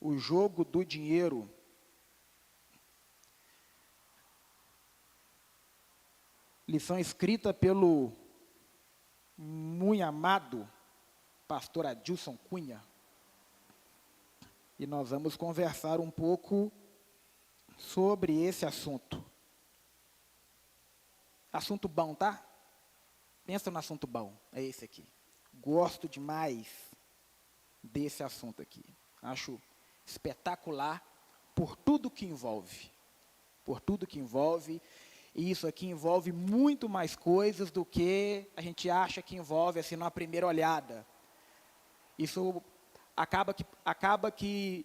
O jogo do dinheiro. Lição escrita pelo muito amado pastor Adilson Cunha. E nós vamos conversar um pouco sobre esse assunto. Assunto bom, tá? Pensa no assunto bom, é esse aqui. Gosto demais desse assunto aqui. Acho espetacular por tudo que envolve. Por tudo que envolve. E isso aqui envolve muito mais coisas do que a gente acha que envolve, assim, numa primeira olhada. Isso acaba que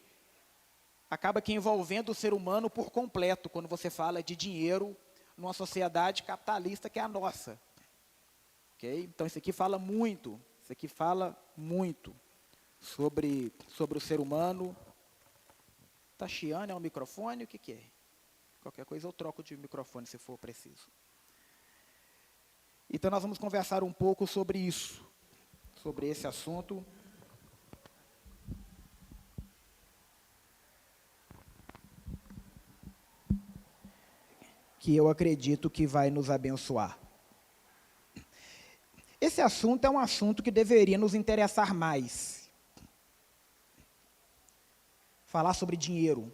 envolvendo o ser humano por completo, quando você fala de dinheiro numa sociedade capitalista que é a nossa. Okay? Então, isso aqui fala muito sobre o ser humano. Está chiando, é um microfone? O que é? Qualquer coisa eu troco de microfone se for preciso. Então, nós vamos conversar um pouco sobre isso, sobre esse assunto. Que eu acredito que vai nos abençoar. Esse assunto é um assunto que deveria nos interessar mais. Falar sobre dinheiro.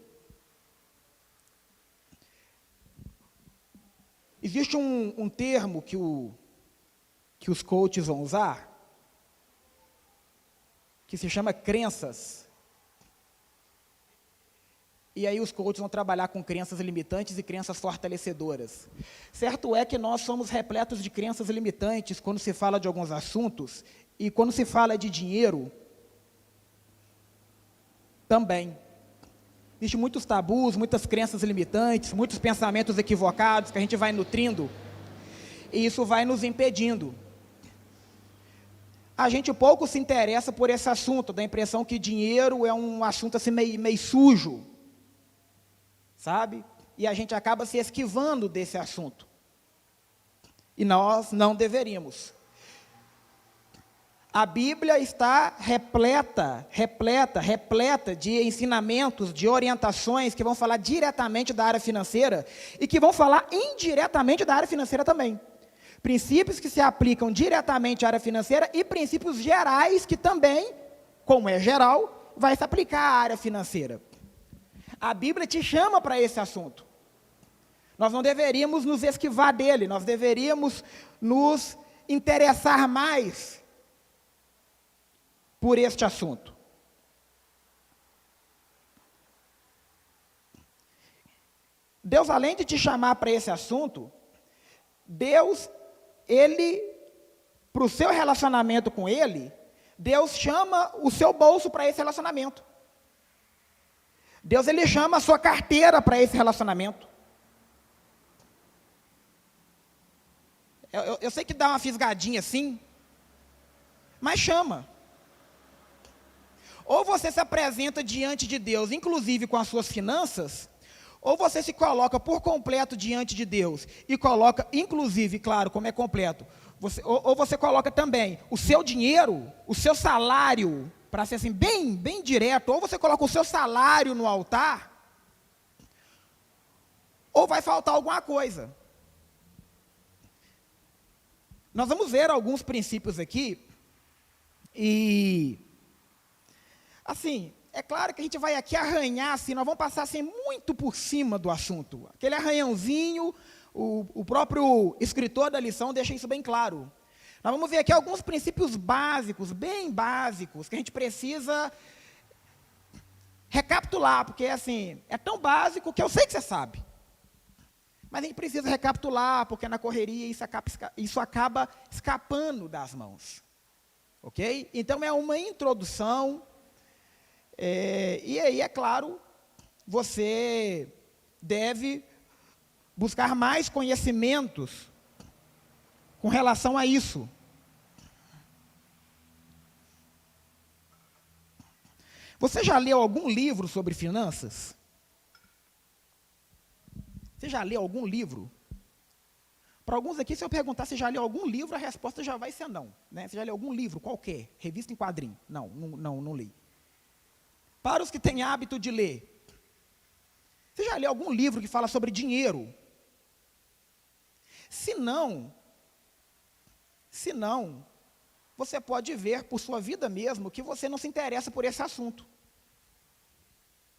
Existe um termo que os coaches vão usar, que se chama crenças. E aí os coaches vão trabalhar com crenças limitantes e crenças fortalecedoras. Certo é que nós somos repletos de crenças limitantes quando se fala de alguns assuntos, e quando se fala de dinheiro, também. Existem muitos tabus, muitas crenças limitantes, muitos pensamentos equivocados que a gente vai nutrindo, e isso vai nos impedindo. A gente pouco se interessa por esse assunto, dá a impressão que dinheiro é um assunto assim meio sujo, sabe? E a gente acaba se esquivando desse assunto. E nós não deveríamos. A Bíblia está repleta de ensinamentos, de orientações que vão falar diretamente da área financeira e que vão falar indiretamente da área financeira também. Princípios que se aplicam diretamente à área financeira e princípios gerais que também, como é geral, vai se aplicar à área financeira. A Bíblia te chama para esse assunto. Nós não deveríamos nos esquivar dele, nós deveríamos nos interessar mais por este assunto. Deus, além de te chamar para esse assunto, Deus, para o seu relacionamento com Ele, Deus chama o seu bolso para esse relacionamento. Deus, Ele chama a sua carteira para esse relacionamento. Eu sei que dá uma fisgadinha assim, mas chama. Ou você se apresenta diante de Deus, inclusive com as suas finanças, ou você se coloca por completo diante de Deus, e coloca, inclusive, claro, como é completo, ou você coloca também o seu dinheiro, o seu salário, para ser assim, bem direto, ou você coloca o seu salário no altar, ou vai faltar alguma coisa. Nós vamos ver alguns princípios aqui, e, assim, é claro que a gente vai aqui arranhar, assim, nós vamos passar assim, muito por cima do assunto. Aquele arranhãozinho, o próprio escritor da lição deixa isso bem claro. Nós vamos ver aqui alguns princípios básicos, bem básicos, que a gente precisa recapitular, porque assim, é tão básico que eu sei que você sabe. Mas a gente precisa recapitular, porque na correria isso acaba escapando das mãos. Ok? Então é uma introdução, e aí, é claro, você deve buscar mais conhecimentos com relação a isso. Você já leu algum livro sobre finanças? Você já leu algum livro? Para alguns aqui, se eu perguntar se já leu algum livro, a resposta já vai ser não. Né? Você já leu algum livro, qualquer, revista em quadrinho? Não li. Para os que têm hábito de ler, você já leu algum livro que fala sobre dinheiro? Se não, você pode ver por sua vida mesmo que você não se interessa por esse assunto.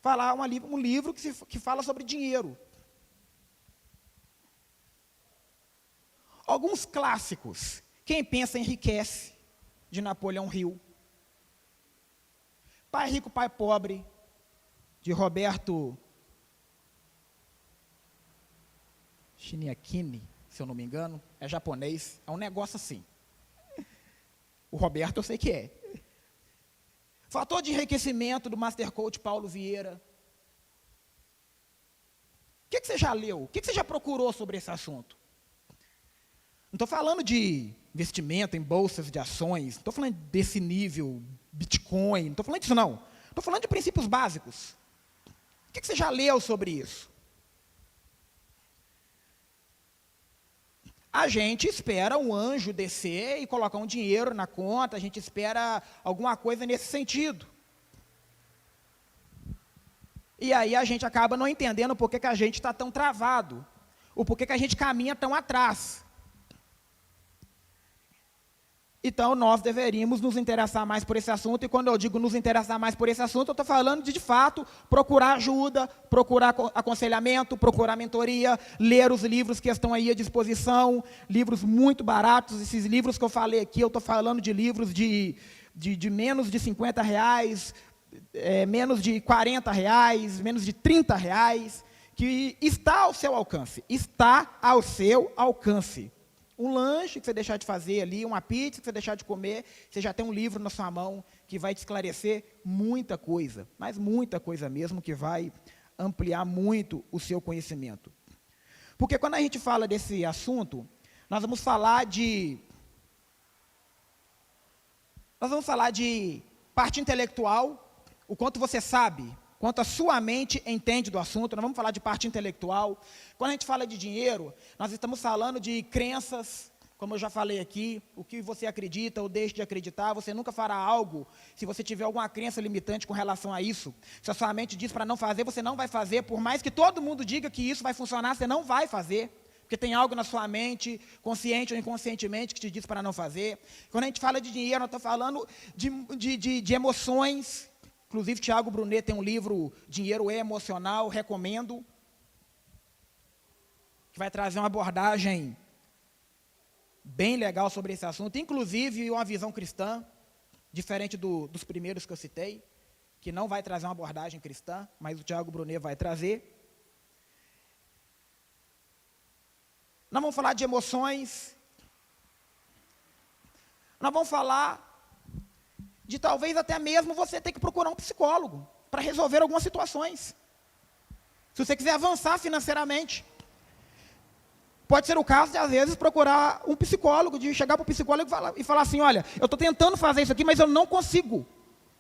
Falar um livro que fala sobre dinheiro. Alguns clássicos. Quem pensa enriquece, de Napoleão Hill. Pai Rico, Pai Pobre, de Roberto Chiniachini, se eu não me engano, é japonês, é um negócio assim. O Roberto eu sei que é. Fator de enriquecimento do Master Coach Paulo Vieira. O que você já leu? O que você já procurou sobre esse assunto? Não estou falando de investimento em bolsas de ações, não estou falando desse nível, Bitcoin, não estou falando disso não. Estou falando de princípios básicos. O que você já leu sobre isso? A gente espera um anjo descer e colocar um dinheiro na conta, a gente espera alguma coisa nesse sentido. E aí a gente acaba não entendendo por que a gente está tão travado, ou por que a gente caminha tão atrás. Então, nós deveríamos nos interessar mais por esse assunto, e quando eu digo nos interessar mais por esse assunto, eu estou falando de fato, procurar ajuda, procurar aconselhamento, procurar mentoria, ler os livros que estão aí à disposição, livros muito baratos. Esses livros que eu falei aqui, eu estou falando de livros de menos de R$50, menos de R$40, menos de R$30, que está ao seu alcance, Um lanche que você deixar de fazer ali, uma pizza que você deixar de comer, você já tem um livro na sua mão que vai te esclarecer muita coisa, mas muita coisa mesmo, que vai ampliar muito o seu conhecimento. Porque quando a gente fala desse assunto, nós vamos falar de parte intelectual, o quanto você sabe, quanto a sua mente entende do assunto. Nós vamos falar de parte intelectual. Quando a gente fala de dinheiro, nós estamos falando de crenças, como eu já falei aqui, o que você acredita ou deixa de acreditar. Você nunca fará algo se você tiver alguma crença limitante com relação a isso. Se a sua mente diz para não fazer, você não vai fazer, por mais que todo mundo diga que isso vai funcionar, você não vai fazer, porque tem algo na sua mente, consciente ou inconscientemente, que te diz para não fazer. Quando a gente fala de dinheiro, nós estamos falando de emoções. Inclusive, Tiago Brunet tem um livro, Dinheiro é Emocional, recomendo, que vai trazer uma abordagem bem legal sobre esse assunto, inclusive uma visão cristã, diferente dos primeiros que eu citei, que não vai trazer uma abordagem cristã, mas o Tiago Brunet vai trazer. Nós vamos falar de emoções, nós vamos falar de talvez até mesmo você ter que procurar um psicólogo para resolver algumas situações. Se você quiser avançar financeiramente, pode ser o caso de, às vezes, procurar um psicólogo, de chegar para o psicólogo e falar assim: olha, eu estou tentando fazer isso aqui, mas eu não consigo.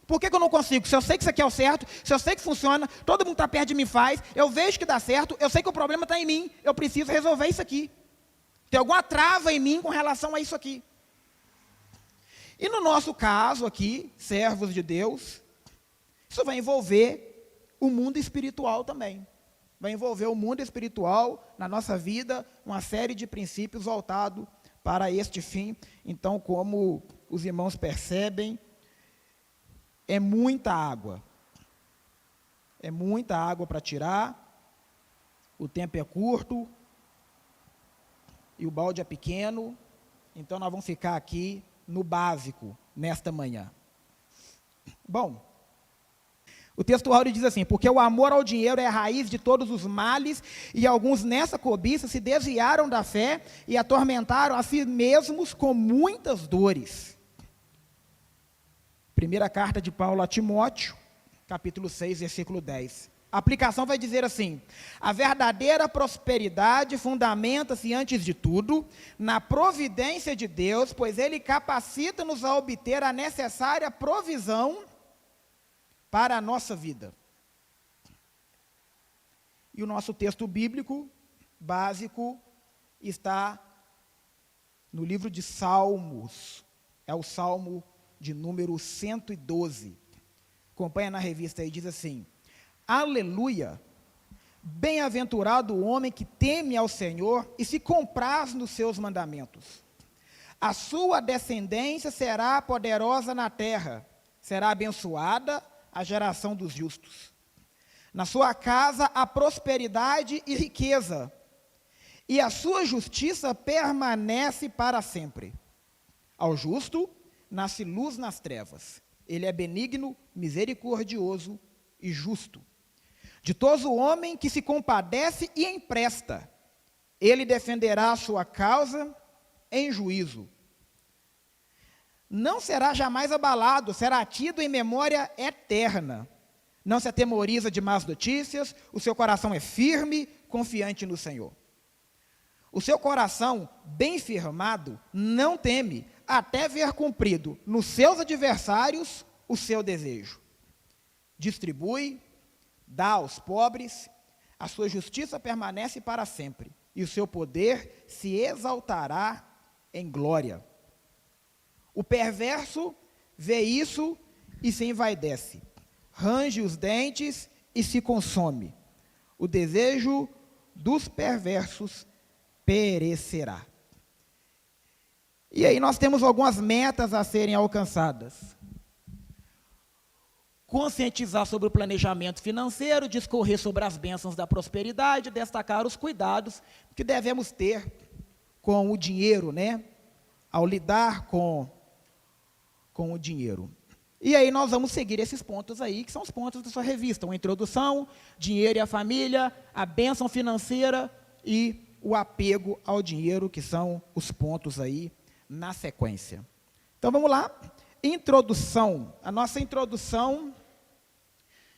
Por que eu não consigo? Se eu sei que isso aqui é o certo, se eu sei que funciona, todo mundo está perto de mim faz, eu vejo que dá certo, eu sei que o problema está em mim, eu preciso resolver isso aqui. Tem alguma trava em mim com relação a isso aqui. E no nosso caso aqui, servos de Deus, isso vai envolver o mundo espiritual também. Vai envolver o mundo espiritual na nossa vida, uma série de princípios voltados para este fim. Então, como os irmãos percebem, é muita água. É muita água para tirar, o tempo é curto, e o balde é pequeno, então nós vamos ficar aqui no básico, nesta manhã. Bom, o texto áureo diz assim: porque o amor ao dinheiro é a raiz de todos os males, e alguns nessa cobiça se desviaram da fé e atormentaram a si mesmos com muitas dores. Primeira carta de Paulo a Timóteo, capítulo 6, versículo 10. A aplicação vai dizer assim: a verdadeira prosperidade fundamenta-se, antes de tudo, na providência de Deus, pois Ele capacita-nos a obter a necessária provisão para a nossa vida. E o nosso texto bíblico básico está no livro de Salmos, é o Salmo de número 112. Acompanha na revista aí, diz assim: Aleluia! Bem-aventurado o homem que teme ao Senhor e se compraz nos seus mandamentos. A sua descendência será poderosa na terra, será abençoada a geração dos justos. Na sua casa há prosperidade e riqueza, e a sua justiça permanece para sempre. Ao justo nasce luz nas trevas. Ele é benigno, misericordioso e justo. Ditoso o homem que se compadece e empresta. Ele defenderá a sua causa em juízo. Não será jamais abalado, será tido em memória eterna. Não se atemoriza de más notícias, o seu coração é firme, confiante no Senhor. O seu coração, bem firmado, não teme, até ver cumprido nos seus adversários o seu desejo. Distribui, dá aos pobres, a sua justiça permanece para sempre, e o seu poder se exaltará em glória. O perverso vê isso e se envaidece, range os dentes e se consome. O desejo dos perversos perecerá. E aí nós temos algumas metas a serem alcançadas. Conscientizar sobre o planejamento financeiro, discorrer sobre as bênçãos da prosperidade, destacar os cuidados que devemos ter com o dinheiro, né? Ao lidar com o dinheiro. E aí nós vamos seguir esses pontos aí, que são os pontos da sua revista: uma introdução, dinheiro e a família, a bênção financeira e o apego ao dinheiro, que são os pontos aí na sequência. Então vamos lá. Introdução. A nossa introdução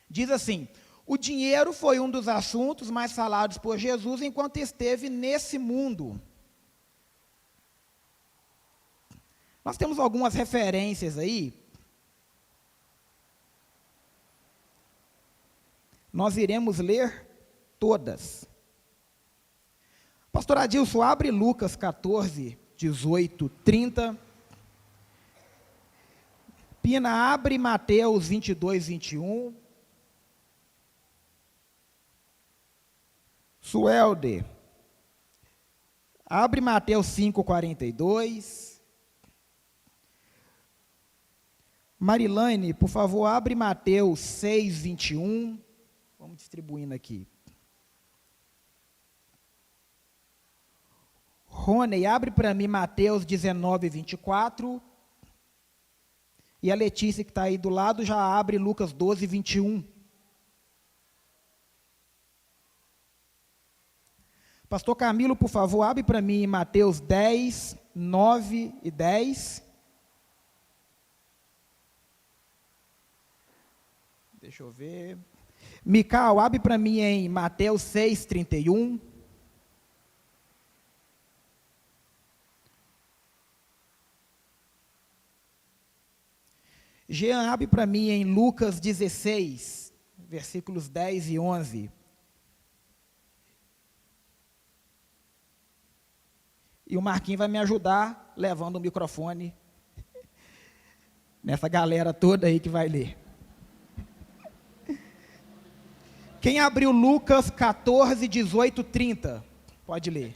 diz assim: o dinheiro foi um dos assuntos mais falados por Jesus enquanto esteve nesse mundo. Nós temos algumas referências aí. Nós iremos ler todas. Pastor Adilson, abre Lucas 14, 18, 30. Pina, abre Mateus 22, 21. Suelde, abre Mateus 5, 42. Marilane, por favor, abre Mateus 6, 21. Vamos distribuindo aqui. Rony, abre para mim Mateus 19, 24. E a Letícia, que está aí do lado, já abre Lucas 12, 21. Pastor Camilo, por favor, abre para mim Mateus 10, 9 e 10. Deixa eu ver. Mical, abre para mim em Mateus 6, 31. Jean, abre para mim em Lucas 16, versículos 10 e 11. E o Marquinhos vai me ajudar levando o microfone nessa galera toda aí que vai ler. Quem abriu Lucas 14, 18, 30? Pode ler.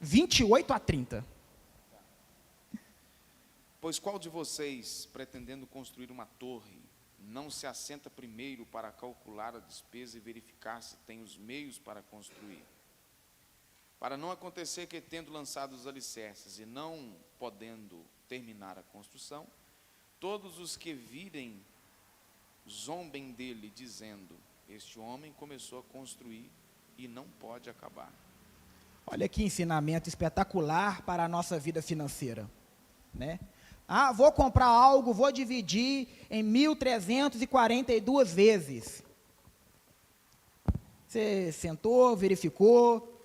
28 a 30. Pois qual de vocês, pretendendo construir uma torre, não se assenta primeiro para calcular a despesa e verificar se tem os meios para construir? Para não acontecer que, tendo lançado os alicerces e não podendo terminar a construção, todos os que virem zombem dele, dizendo: este homem começou a construir e não pode acabar. Olha que ensinamento espetacular para a nossa vida financeira, né? Ah, vou comprar algo, vou dividir em 1.342 vezes. Você sentou, verificou,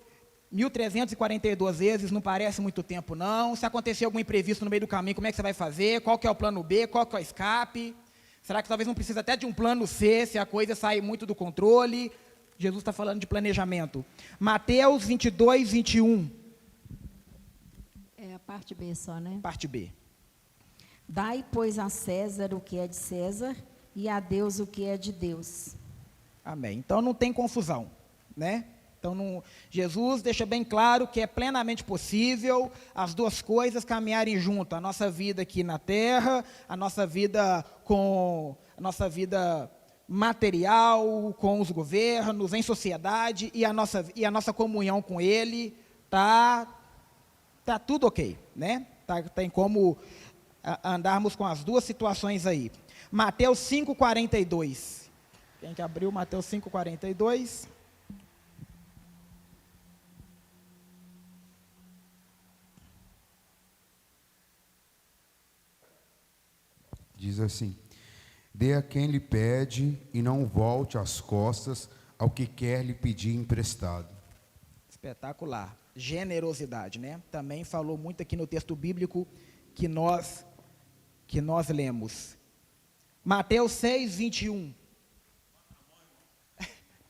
1.342 vezes não parece muito tempo não. Se acontecer algum imprevisto no meio do caminho, como é que você vai fazer? Qual que é o plano B? Qual que é o escape? Será que talvez não precisa até de um plano C, se a coisa sair muito do controle? Jesus está falando de planejamento. Mateus 22, 21. É a parte B só, né? Parte B. Dai, pois, a César o que é de César e a Deus o que é de Deus. Amém. Então não tem confusão, né? Então Jesus deixa bem claro que é plenamente possível as duas coisas caminharem junto, a nossa vida aqui na terra, a nossa vida material, com os governos, em sociedade, e a nossa comunhão com Ele, tá tudo ok, né? Tem como andarmos com as duas situações aí. Mateus 5,42. Quem que abriu Mateus 5,42? Diz assim: dê a quem lhe pede e não volte as costas ao que quer lhe pedir emprestado. Espetacular. Generosidade, né? Também falou muito aqui no texto bíblico que nós lemos. Mateus 6, 21.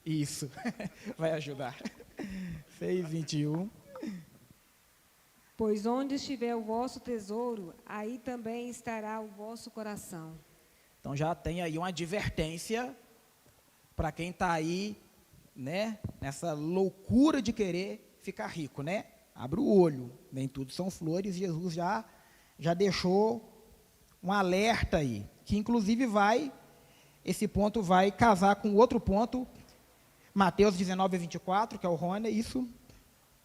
Isso, vai ajudar. 6, 21. Pois onde estiver o vosso tesouro, aí também estará o vosso coração. Então já tem aí uma advertência para quem está aí, né, nessa loucura de querer ficar rico, né? Abre o olho, nem tudo são flores. Jesus já deixou um alerta aí, que inclusive esse ponto vai casar com outro ponto, Mateus 19, 24, que é o Rony, é isso?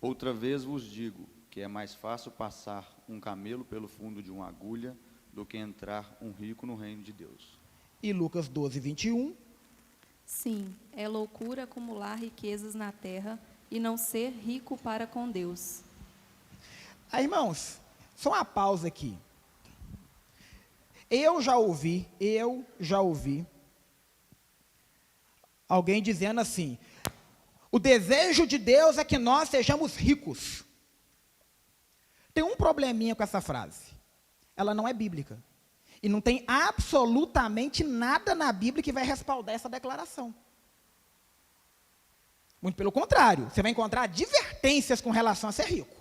Outra vez vos digo que é mais fácil passar um camelo pelo fundo de uma agulha do que entrar um rico no reino de Deus. E Lucas 12, 21. Sim, é loucura acumular riquezas na terra e não ser rico para com Deus. Aí, irmãos, só uma pausa aqui. Eu já ouvi alguém dizendo assim: o desejo de Deus é que nós sejamos ricos. Tem um probleminha com essa frase. Ela não é bíblica. E não tem absolutamente nada na Bíblia que vai respaldar essa declaração. Muito pelo contrário, você vai encontrar advertências com relação a ser rico.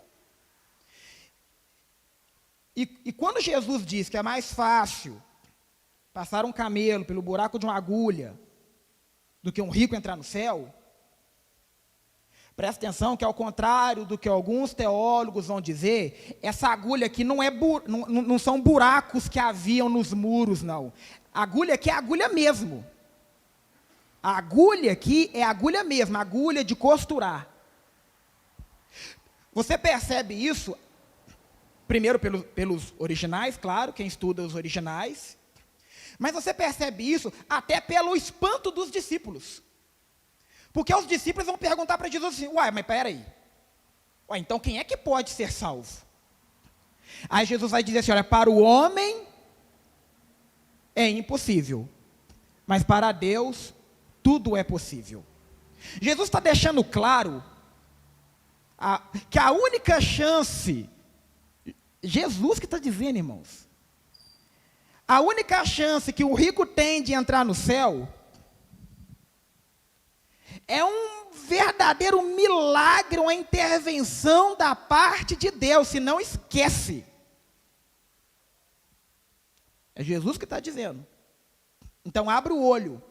E quando Jesus diz que é mais fácil passar um camelo pelo buraco de uma agulha do que um rico entrar no céu, presta atenção que, ao contrário do que alguns teólogos vão dizer, essa agulha aqui não são buracos que haviam nos muros, não. A agulha aqui é a agulha mesmo. A agulha aqui é a agulha mesmo, a agulha de costurar. Você percebe isso, primeiro pelos originais, claro, quem estuda os originais, mas você percebe isso até pelo espanto dos discípulos. Porque os discípulos vão perguntar para Jesus assim: uai, mas peraí, então quem é que pode ser salvo? Aí Jesus vai dizer assim: olha, para o homem é impossível, mas para Deus tudo é possível. Jesus está deixando claro que a única chance, Jesus que está dizendo, irmãos, a única chance que o rico tem de entrar no céu é um verdadeiro milagre, uma intervenção da parte de Deus, se não esquece. É Jesus que está dizendo. Então abre o olho.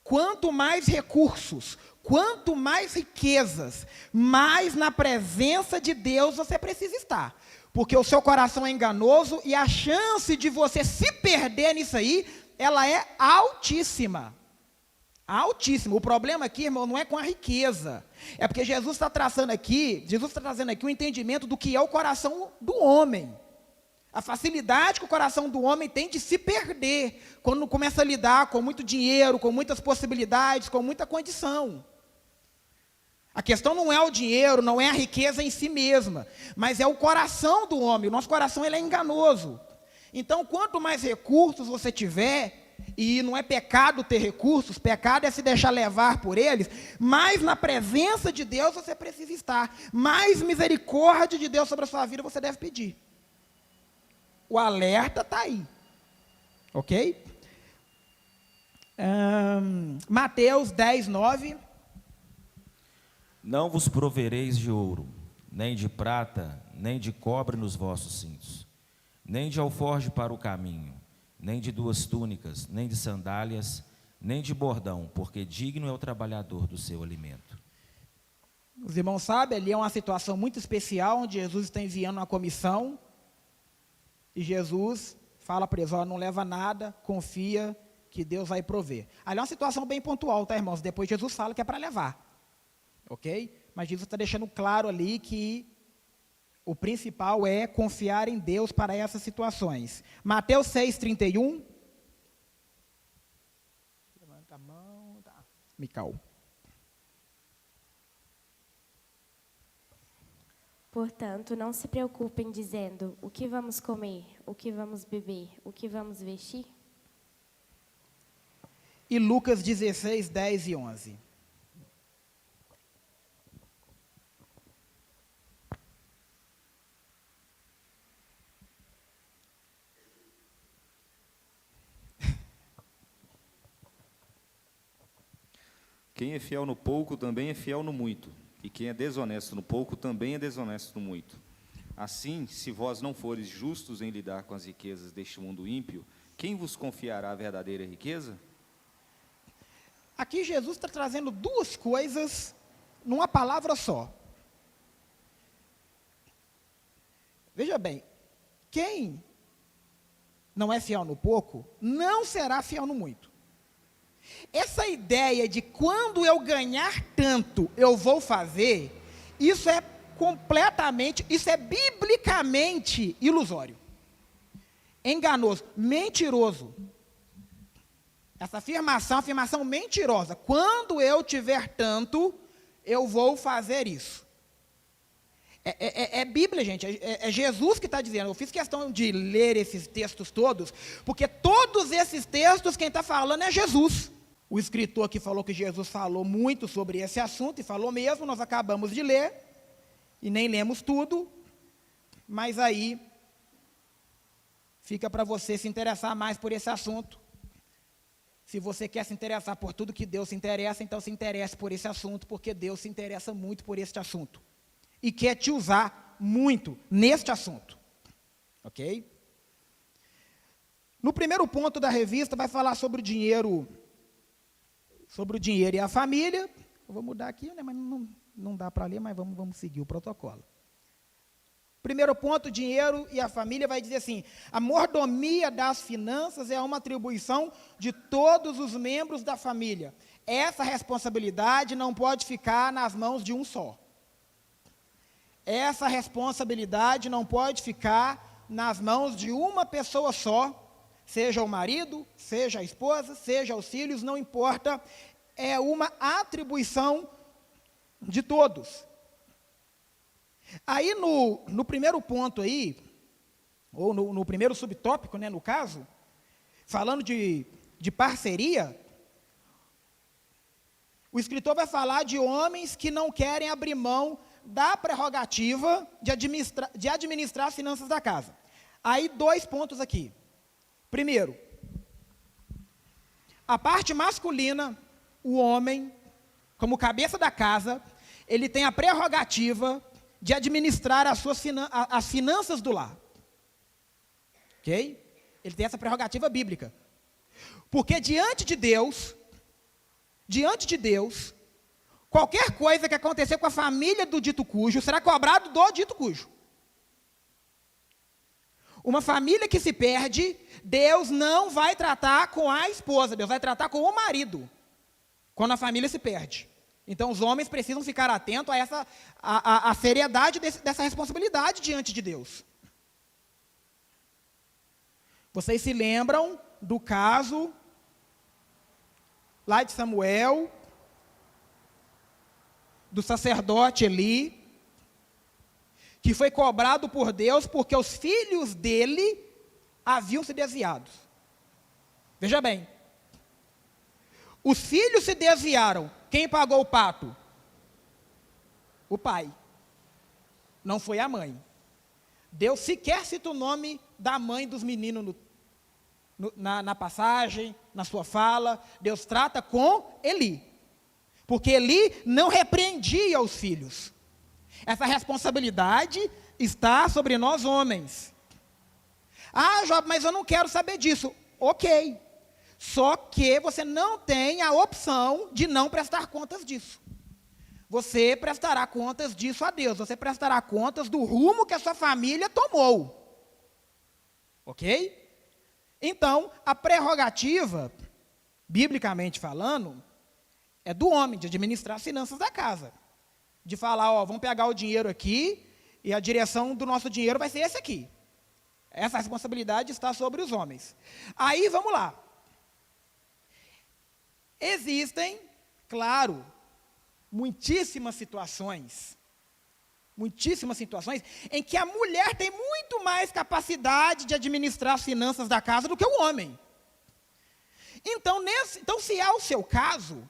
Quanto mais recursos, quanto mais riquezas, mais na presença de Deus você precisa estar. Porque o seu coração é enganoso e a chance de você se perder nisso aí, ela é altíssima. Altíssimo. O problema aqui, irmão, não é com a riqueza. É porque Jesus está trazendo aqui o entendimento do que é o coração do homem. A facilidade que o coração do homem tem de se perder, quando começa a lidar com muito dinheiro, com muitas possibilidades, com muita condição. A questão não é o dinheiro, não é a riqueza em si mesma, mas é o coração do homem. O nosso coração, ele é enganoso. Então, quanto mais recursos você tiver, e não é pecado ter recursos, pecado é se deixar levar por eles, mais na presença de Deus você precisa estar, mais misericórdia de Deus sobre a sua vida você deve pedir. O alerta está aí, ok? Mateus 10, 9. Não vos provereis de ouro, nem de prata, nem de cobre nos vossos cintos, nem de alforje para o caminho, nem de 2 túnicas, nem de sandálias, nem de bordão, porque digno é o trabalhador do seu alimento. Os irmãos sabem, ali é uma situação muito especial, onde Jesus está enviando uma comissão, e Jesus fala para eles, não leva nada, confia que Deus vai prover. Ali é uma situação bem pontual, tá, irmãos? Depois Jesus fala que é para levar, ok? Mas Jesus está deixando claro ali que o principal é confiar em Deus para essas situações. Mateus 6,31. Levanta a mão, tá. Mical. Portanto, não se preocupem dizendo, o que vamos comer, o que vamos beber, o que vamos vestir? E Lucas 16, 10 e 11. Quem é fiel no pouco também é fiel no muito, e quem é desonesto no pouco também é desonesto no muito. Assim, se vós não fores justos em lidar com as riquezas deste mundo ímpio, quem vos confiará a verdadeira riqueza? Aqui Jesus está trazendo 2 coisas numa palavra só. Veja bem, quem não é fiel no pouco, não será fiel no muito. Essa ideia de quando eu ganhar tanto, eu vou fazer, isso é biblicamente ilusório, enganoso, mentiroso. Essa afirmação mentirosa. Quando eu tiver tanto, eu vou fazer isso. É Bíblia, gente, é Jesus que está dizendo. Eu fiz questão de ler esses textos todos, porque todos esses textos, quem está falando é Jesus. O escritor aqui falou que Jesus falou muito sobre esse assunto, e falou mesmo, nós acabamos de ler, e nem lemos tudo, mas aí fica para você se interessar mais por esse assunto. Se você quer se interessar por tudo que Deus se interessa, então se interesse por esse assunto, porque Deus se interessa muito por este assunto. E quer te usar muito neste assunto. Ok? No primeiro ponto da revista, vai falar sobre o dinheiro e a família. Eu vou mudar aqui, né, mas não dá para ler, mas vamos seguir o protocolo. Primeiro ponto, dinheiro e a família, vai dizer assim, a mordomia das finanças é uma atribuição de todos os membros da família. Essa responsabilidade não pode ficar nas mãos de um só. Essa responsabilidade não pode ficar nas mãos de uma pessoa só, seja o marido, seja a esposa, seja os filhos, não importa, é uma atribuição de todos. Aí, no primeiro ponto aí, ou no primeiro subtópico, né, no caso, falando de parceria, o escritor vai falar de homens que não querem abrir mão da prerrogativa de administrar as finanças da casa. Aí, 2 pontos aqui. Primeiro, a parte masculina, o homem, como cabeça da casa, ele tem a prerrogativa de administrar as finanças do lar. Ok? Ele tem essa prerrogativa bíblica. Porque diante de Deus, qualquer coisa que acontecer com a família do dito cujo, será cobrado do dito cujo. Uma família que se perde, Deus não vai tratar com a esposa, Deus vai tratar com o marido, quando a família se perde. Então, os homens precisam ficar atentos a seriedade dessa responsabilidade diante de Deus. Vocês se lembram do caso lá de Samuel, do sacerdote Eli, que foi cobrado por Deus porque os filhos dele haviam se desviado. Veja bem, os filhos se desviaram. Quem pagou o pato? O pai. Não foi a mãe. Deus sequer cita o nome da mãe dos meninos na passagem, na sua fala. Deus trata com Eli. Porque Eli não repreendia os filhos. Essa responsabilidade está sobre nós homens. Ah, Job, mas eu não quero saber disso. Ok. Só que você não tem a opção de não prestar contas disso. Você prestará contas disso a Deus. Você prestará contas do rumo que a sua família tomou. Ok? Então, a prerrogativa, biblicamente falando, é do homem, de administrar as finanças da casa. De falar, ó, vamos pegar o dinheiro aqui e a direção do nosso dinheiro vai ser esse aqui. Essa responsabilidade está sobre os homens. Aí, vamos lá. Existem, claro, muitíssimas situações em que a mulher tem muito mais capacidade de administrar as finanças da casa do que o homem. Então, se é o seu caso,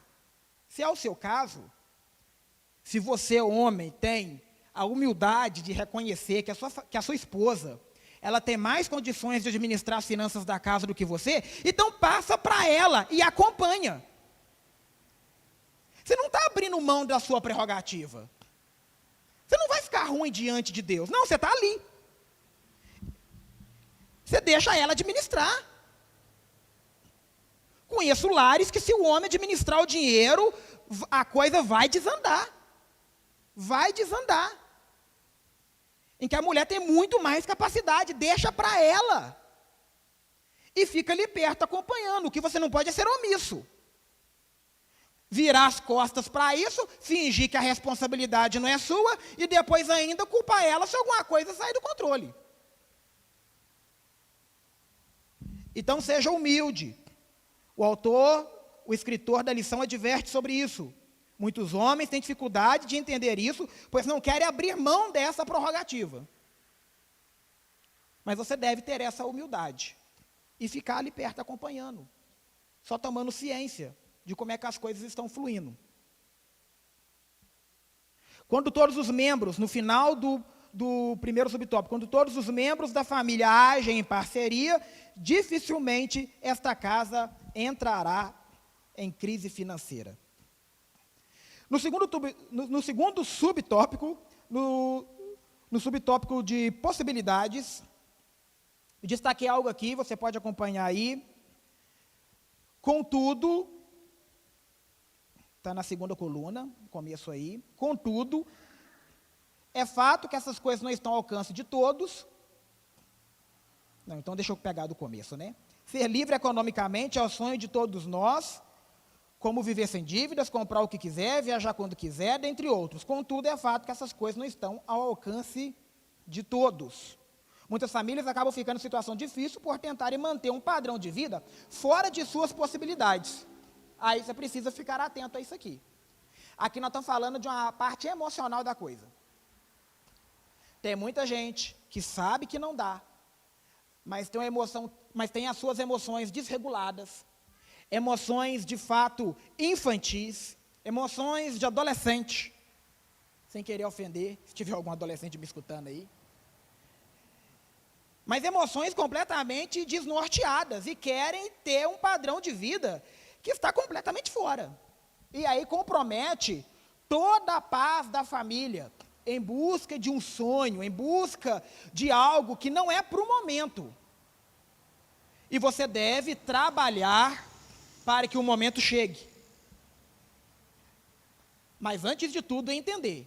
se você, homem, tem a humildade de reconhecer que a sua esposa, ela tem mais condições de administrar as finanças da casa do que você, então passa para ela e acompanha. Você não está abrindo mão da sua prerrogativa. Você não vai ficar ruim diante de Deus. Não, você está ali. Você deixa ela administrar. Conheço lares que, se o homem administrar o dinheiro, a coisa vai desandar. Vai desandar. Em que a mulher tem muito mais capacidade, deixa para ela. E fica ali perto acompanhando. O que você não pode é ser omisso. Virar as costas para isso, fingir que a responsabilidade não é sua e depois ainda culpar ela se alguma coisa sair do controle. Então seja humilde. O escritor da lição adverte sobre isso. Muitos homens têm dificuldade de entender isso, pois não querem abrir mão dessa prerrogativa. Mas você deve ter essa humildade e ficar ali perto acompanhando, só tomando ciência de como é que as coisas estão fluindo. Quando todos os membros, no final do primeiro subtópico, quando todos os membros da família agem em parceria, dificilmente esta casa entrará em crise financeira. No segundo subtópico, no subtópico de possibilidades, eu destaquei algo aqui, você pode acompanhar aí. Contudo, está na segunda coluna, começo aí. Contudo, é fato que essas coisas não estão ao alcance de todos. Não, então deixa eu pegar do começo, né? Ser livre economicamente é o sonho de todos nós, como viver sem dívidas, comprar o que quiser, viajar quando quiser, dentre outros. Contudo, é fato que essas coisas não estão ao alcance de todos. Muitas famílias acabam ficando em situação difícil por tentarem manter um padrão de vida fora de suas possibilidades. Aí você precisa ficar atento a isso aqui. Aqui nós estamos falando de uma parte emocional da coisa. Tem muita gente que sabe que não dá, mas tem as suas emoções desreguladas, emoções de fato infantis, emoções de adolescente, sem querer ofender, se tiver algum adolescente me escutando aí. Mas emoções completamente desnorteadas e querem ter um padrão de vida que está completamente fora. E aí compromete toda a paz da família, em busca de um sonho, em busca de algo que não é para o momento. E você deve trabalhar para que o momento chegue. Mas antes de tudo, entender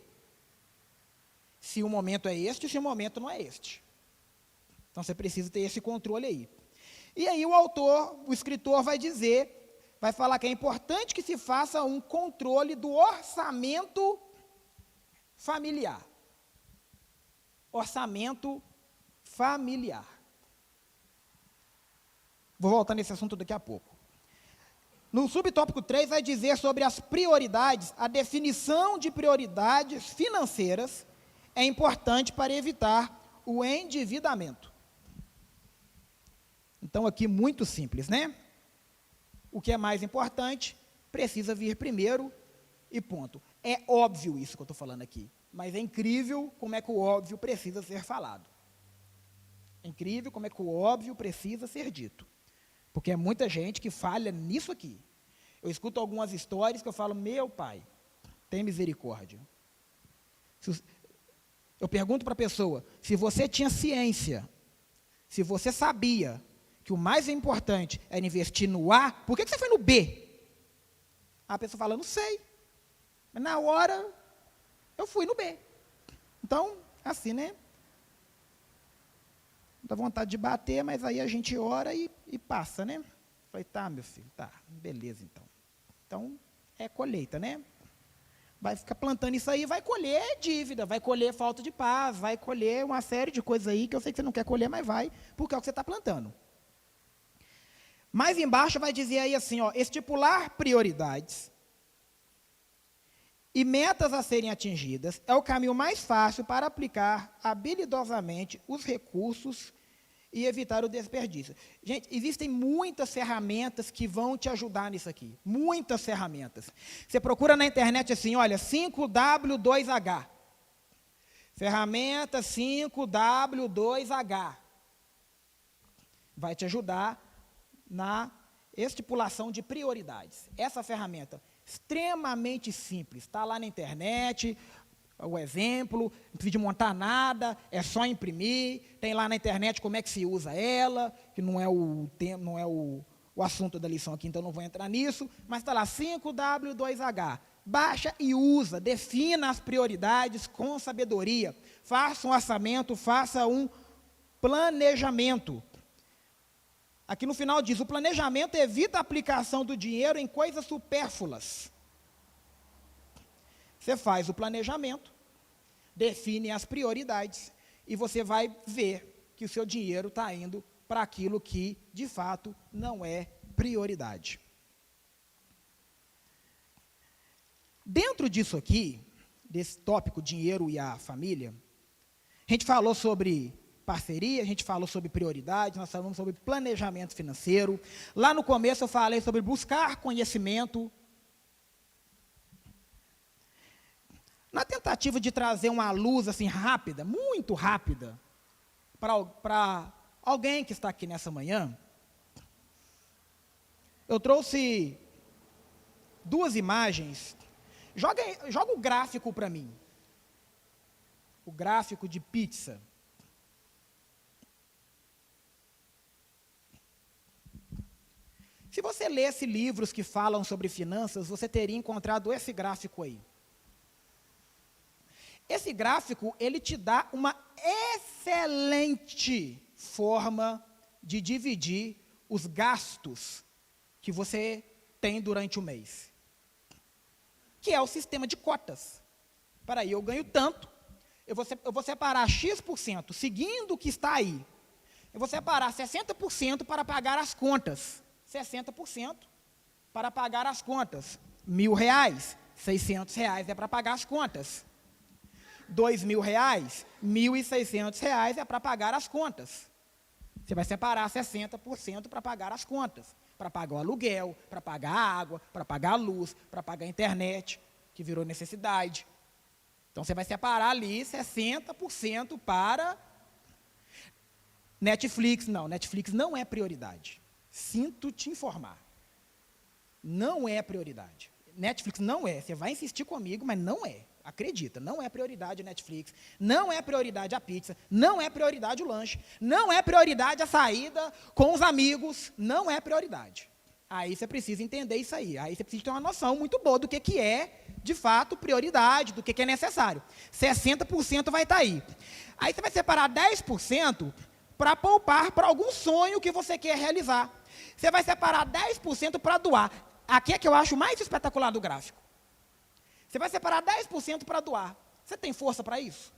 se o momento é este, se o momento não é este. Então você precisa ter esse controle aí. E aí o escritor vai falar que é importante que se faça um controle do orçamento familiar. Orçamento familiar. Vou voltar nesse assunto daqui a pouco. No subtópico 3 vai dizer sobre as prioridades, a definição de prioridades financeiras é importante para evitar o endividamento. Então aqui muito simples, né? O que é mais importante precisa vir primeiro e ponto. É óbvio isso que eu estou falando aqui, mas é incrível como é que o óbvio precisa ser falado. É incrível como é que o óbvio precisa ser dito. Porque é muita gente que falha nisso aqui. Eu escuto algumas histórias que eu falo, meu pai, tem misericórdia. Eu pergunto para a pessoa, se você tinha ciência, Se você sabia que o mais importante era investir no A, por que você foi no B? A pessoa fala, não sei. Mas na hora, eu fui no B. Então, assim, né? Dá vontade de bater, mas aí a gente ora e passa, né? Falei, tá, meu filho, tá, beleza, então. Então, é colheita, né? Vai ficar plantando isso aí, vai colher dívida, vai colher falta de paz, vai colher uma série de coisas aí que eu sei que você não quer colher, mas vai, porque é o que você está plantando. Mais embaixo vai dizer aí assim, ó, estipular prioridades e metas a serem atingidas é o caminho mais fácil para aplicar habilidosamente os recursos e evitar o desperdício. Gente, existem muitas ferramentas que vão te ajudar nisso aqui. Muitas ferramentas. Você procura na internet assim, olha, 5W2H. Ferramenta 5W2H. Vai te ajudar na estipulação de prioridades. Essa ferramenta, extremamente simples, está lá na internet, o exemplo, não precisa de montar nada, é só imprimir, tem lá na internet como é que se usa ela, que não é o assunto da lição aqui, então não vou entrar nisso, mas está lá, 5W2H, baixa e usa, defina as prioridades com sabedoria, faça um orçamento, faça um planejamento. Aqui no final diz, o planejamento evita a aplicação do dinheiro em coisas supérfluas. Você faz o planejamento, define as prioridades e você vai ver que o seu dinheiro está indo para aquilo que, de fato, não é prioridade. Dentro disso aqui, desse tópico dinheiro e a família, a gente falou sobre parceria, a gente falou sobre prioridades, nós falamos sobre planejamento financeiro. Lá no começo eu falei sobre buscar conhecimento. Na tentativa de trazer uma luz assim rápida, muito rápida, para alguém que está aqui nessa manhã, eu trouxe duas imagens. Joga o gráfico para mim. O gráfico de pizza. Se você lesse livros que falam sobre finanças, você teria encontrado esse gráfico aí. Esse gráfico, ele te dá uma excelente forma de dividir os gastos que você tem durante o mês. Que é o sistema de cotas. Para aí, eu ganho tanto, eu vou separar X%, seguindo o que está aí. Eu vou separar 60% para pagar as contas. 60% para pagar as contas. R$1.000, R$600 é para pagar as contas. R$2.000, R$1.600 é para pagar as contas. Você vai separar 60% para pagar as contas. Para pagar o aluguel, para pagar a água, para pagar a luz, para pagar a internet, que virou necessidade. Então, você vai separar ali 60% para Netflix. Não, Netflix não é prioridade. Sinto te informar. Não é prioridade. Netflix não é. Você vai insistir comigo, mas não é. Acredita, não é prioridade a Netflix, não é prioridade a pizza, não é prioridade o lanche, não é prioridade a saída com os amigos, não é prioridade. Aí você precisa entender isso aí. Aí você precisa ter uma noção muito boa do que é, de fato, prioridade, do que é necessário. 60% vai estar aí. Aí você vai separar 10% para poupar para algum sonho que você quer realizar. Você vai separar 10% para doar. Aqui é que eu acho mais espetacular do gráfico. Você vai separar 10% para doar. Você tem força para isso?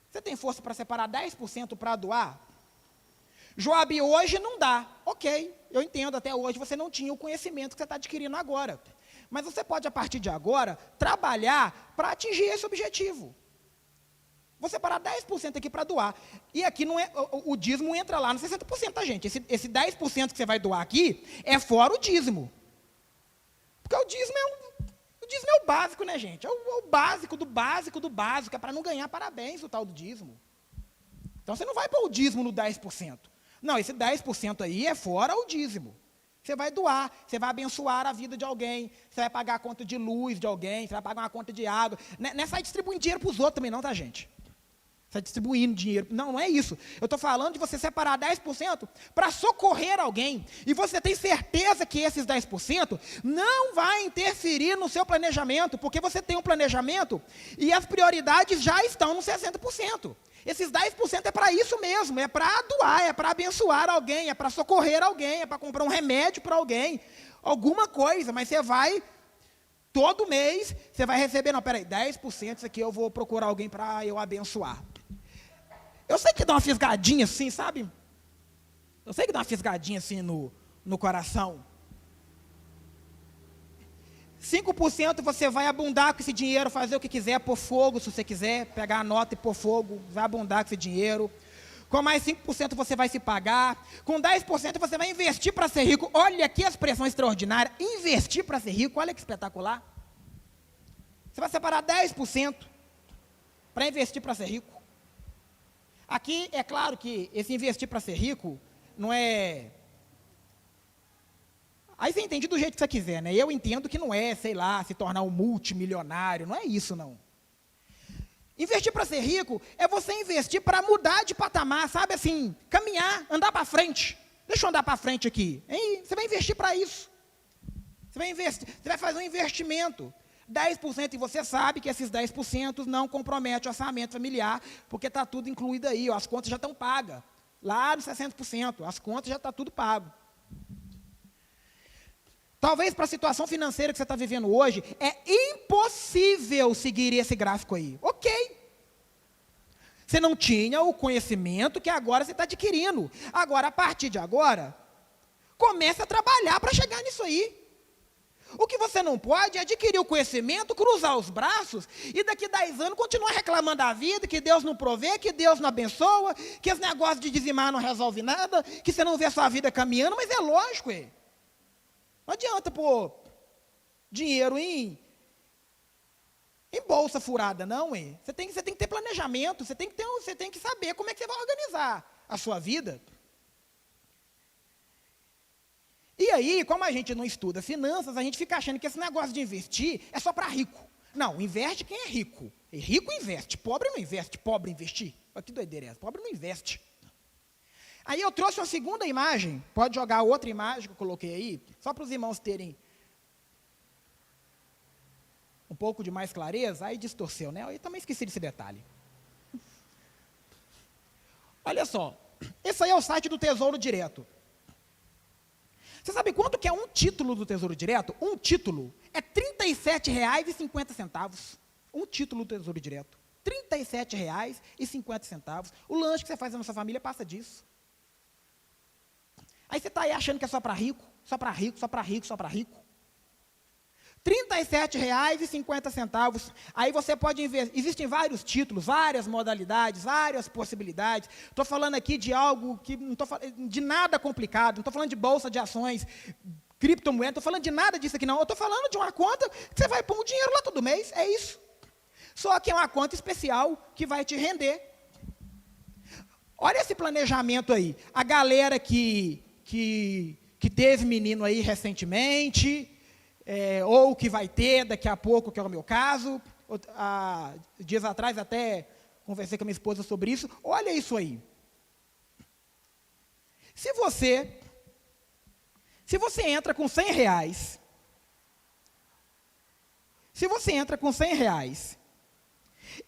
Você tem força para separar 10% para doar? Joab, hoje não dá. Ok, eu entendo, até hoje você não tinha o conhecimento que você está adquirindo agora. Mas você pode, a partir de agora, trabalhar para atingir esse objetivo. Vou separar 10% aqui para doar. E aqui não é, o dízimo entra lá no 60%, tá, gente? Esse 10% que você vai doar aqui é fora o dízimo. Porque o dízimo é o básico, né, gente? É o básico do básico do básico. É para não ganhar parabéns o tal do dízimo. Então, você não vai pôr o dízimo no 10%. Não, esse 10% aí é fora o dízimo. Você vai doar, você vai abençoar a vida de alguém, você vai pagar a conta de luz de alguém, você vai pagar uma conta de água. Não é sair distribuindo dinheiro para os outros também não, tá, gente? Você está distribuindo dinheiro. Não, não é isso. Eu estou falando de você separar 10% para socorrer alguém. E você tem certeza que esses 10% não vai interferir no seu planejamento, porque você tem um planejamento e as prioridades já estão nos 60%. Esses 10% é para isso mesmo, é para doar, é para abençoar alguém, é para socorrer alguém, é para comprar um remédio para alguém, alguma coisa, mas você vai... Todo mês, você vai receber, não, peraí, 10% isso aqui eu vou procurar alguém para eu abençoar. Eu sei que dá uma fisgadinha assim, sabe? Eu sei que dá uma fisgadinha assim no coração. 5% você vai abundar com esse dinheiro, fazer o que quiser, pôr fogo se você quiser, pegar a nota e pôr fogo, vai abundar com esse dinheiro. Com mais 5% você vai se pagar. Com 10% você vai investir para ser rico. Olha que expressão extraordinária. Investir para ser rico, olha que espetacular. Você vai separar 10% para investir para ser rico. Aqui, é claro que esse investir para ser rico não é... Aí você entende do jeito que você quiser, né? Eu entendo que não é, sei lá, se tornar um multimilionário. Não é isso, não. Investir para ser rico é você investir para mudar de patamar, sabe assim, caminhar, andar para frente. Deixa eu andar para frente aqui. Hein? Você vai investir para isso. Você vai fazer um investimento. 10% e você sabe que esses 10% não comprometem o orçamento familiar, porque está tudo incluído aí, ó, as contas já estão pagas. Lá nos 60%, as contas já está tudo pago. Talvez para a situação financeira que você está vivendo hoje, é impossível seguir esse gráfico aí. Ok. Você não tinha o conhecimento que agora você está adquirindo. Agora, a partir de agora, comece a trabalhar para chegar nisso aí. O que você não pode é adquirir o conhecimento, cruzar os braços e daqui 10 anos continuar reclamando da vida, que Deus não provê, que Deus não abençoa, que esse negócio de dizimar não resolve nada, que você não vê a sua vida caminhando, mas é lógico, Não adianta pôr dinheiro em bolsa furada, não, Você tem que ter planejamento, você tem que saber como é que você vai organizar a sua vida. E aí, como a gente não estuda finanças, a gente fica achando que esse negócio de investir é só para rico. Não, investe quem é rico. E rico investe, pobre não investe, pobre investir. Olha que doideira é essa, pobre não investe. Aí eu trouxe uma segunda imagem, pode jogar outra imagem que eu coloquei aí, só para os irmãos terem um pouco de mais clareza. Aí distorceu, né? Eu também esqueci desse detalhe. Olha só, esse aí é o site do Tesouro Direto. Você sabe quanto que é um título do Tesouro Direto? Um título é R$ 37,50. Um título do Tesouro Direto. R$ 37,50. O lanche que você faz na sua família passa disso. Aí você está aí achando que é só para rico, só para rico, só para rico, só para rico. R$ 37,50. Aí você pode investir. Existem vários títulos, várias modalidades, várias possibilidades. Estou falando aqui de algo que não estou falando de nada complicado, não estou falando de bolsa de ações, criptomoeda, não estou falando de nada disso aqui, não. Eu estou falando de uma conta que você vai pôr um dinheiro lá todo mês, é isso. Só que é uma conta especial que vai te render. Olha esse planejamento aí. A galera que teve menino aí recentemente, ou que vai ter daqui a pouco, que é o meu caso. Dias atrás até conversei com a minha esposa sobre isso. Olha isso aí. Se você entra com R$100, se você entra com R$100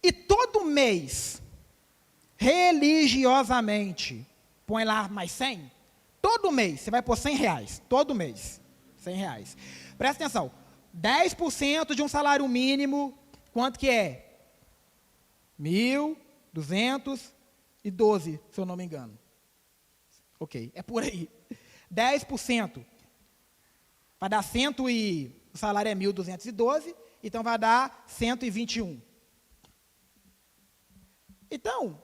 e todo mês, religiosamente, põe lá mais 100, todo mês, você vai pôr R$100, todo mês, R$100. Presta atenção, 10% de um salário mínimo, quanto que é? 1.212, se eu não me engano. Ok, é por aí. 10% vai dar o salário é 1.212, então vai dar 121. Então,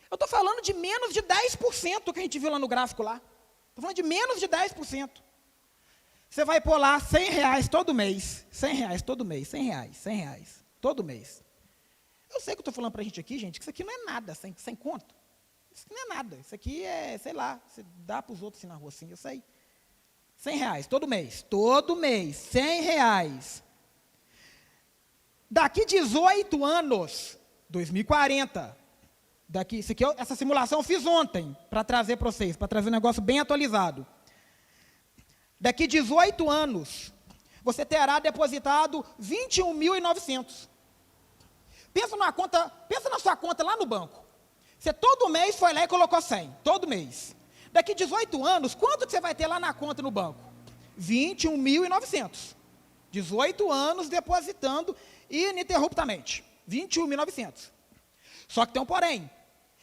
eu estou falando de menos de 10% que a gente viu lá no gráfico lá. Estou falando de menos de 10%. Você vai pôr lá R$100 todo mês. R$100 todo mês, R$100 todo mês. Eu sei que eu estou falando para a gente aqui, gente, que isso aqui não é nada, sem conto. Isso aqui não é nada. Isso aqui é, sei lá, você dá para os outros assim na rua assim, eu sei. R$100 todo mês, R$100. Daqui 18 anos, 2040. Essa simulação eu fiz ontem, para trazer para vocês, para trazer um negócio bem atualizado. Daqui 18 anos, você terá depositado 21.900. Pensa na sua conta lá no banco. Você todo mês foi lá e colocou 100, todo mês. Daqui 18 anos, quanto que você vai ter lá na conta no banco? 21.900. 18 anos depositando ininterruptamente. 21.900. Só que tem um porém.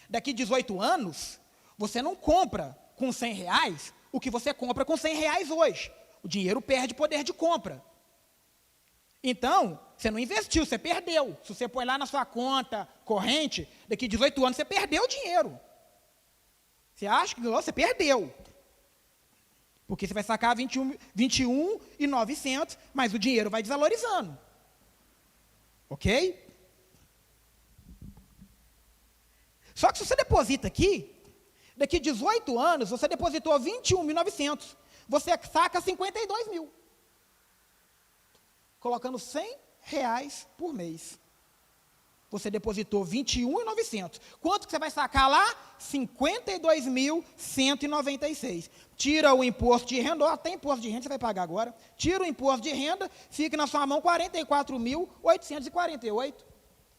Daqui 18 anos, você não compra com R$100 o que você compra com R$100 hoje. O dinheiro perde poder de compra. Então, você não investiu, você perdeu. Se você põe lá na sua conta corrente, daqui 18 anos você perdeu o dinheiro. Você acha que ganhou, você perdeu. Porque você vai sacar 21.900, mas o dinheiro vai desvalorizando. Ok? Só que se você deposita aqui, daqui 18 anos, você depositou 21.900, você saca 52 mil. Colocando R$100 por mês. Você depositou 21.900. Quanto que você vai sacar lá? 52.196. Tira o imposto de renda, até imposto de renda você vai pagar agora. Tira o imposto de renda, fica na sua mão 44.848.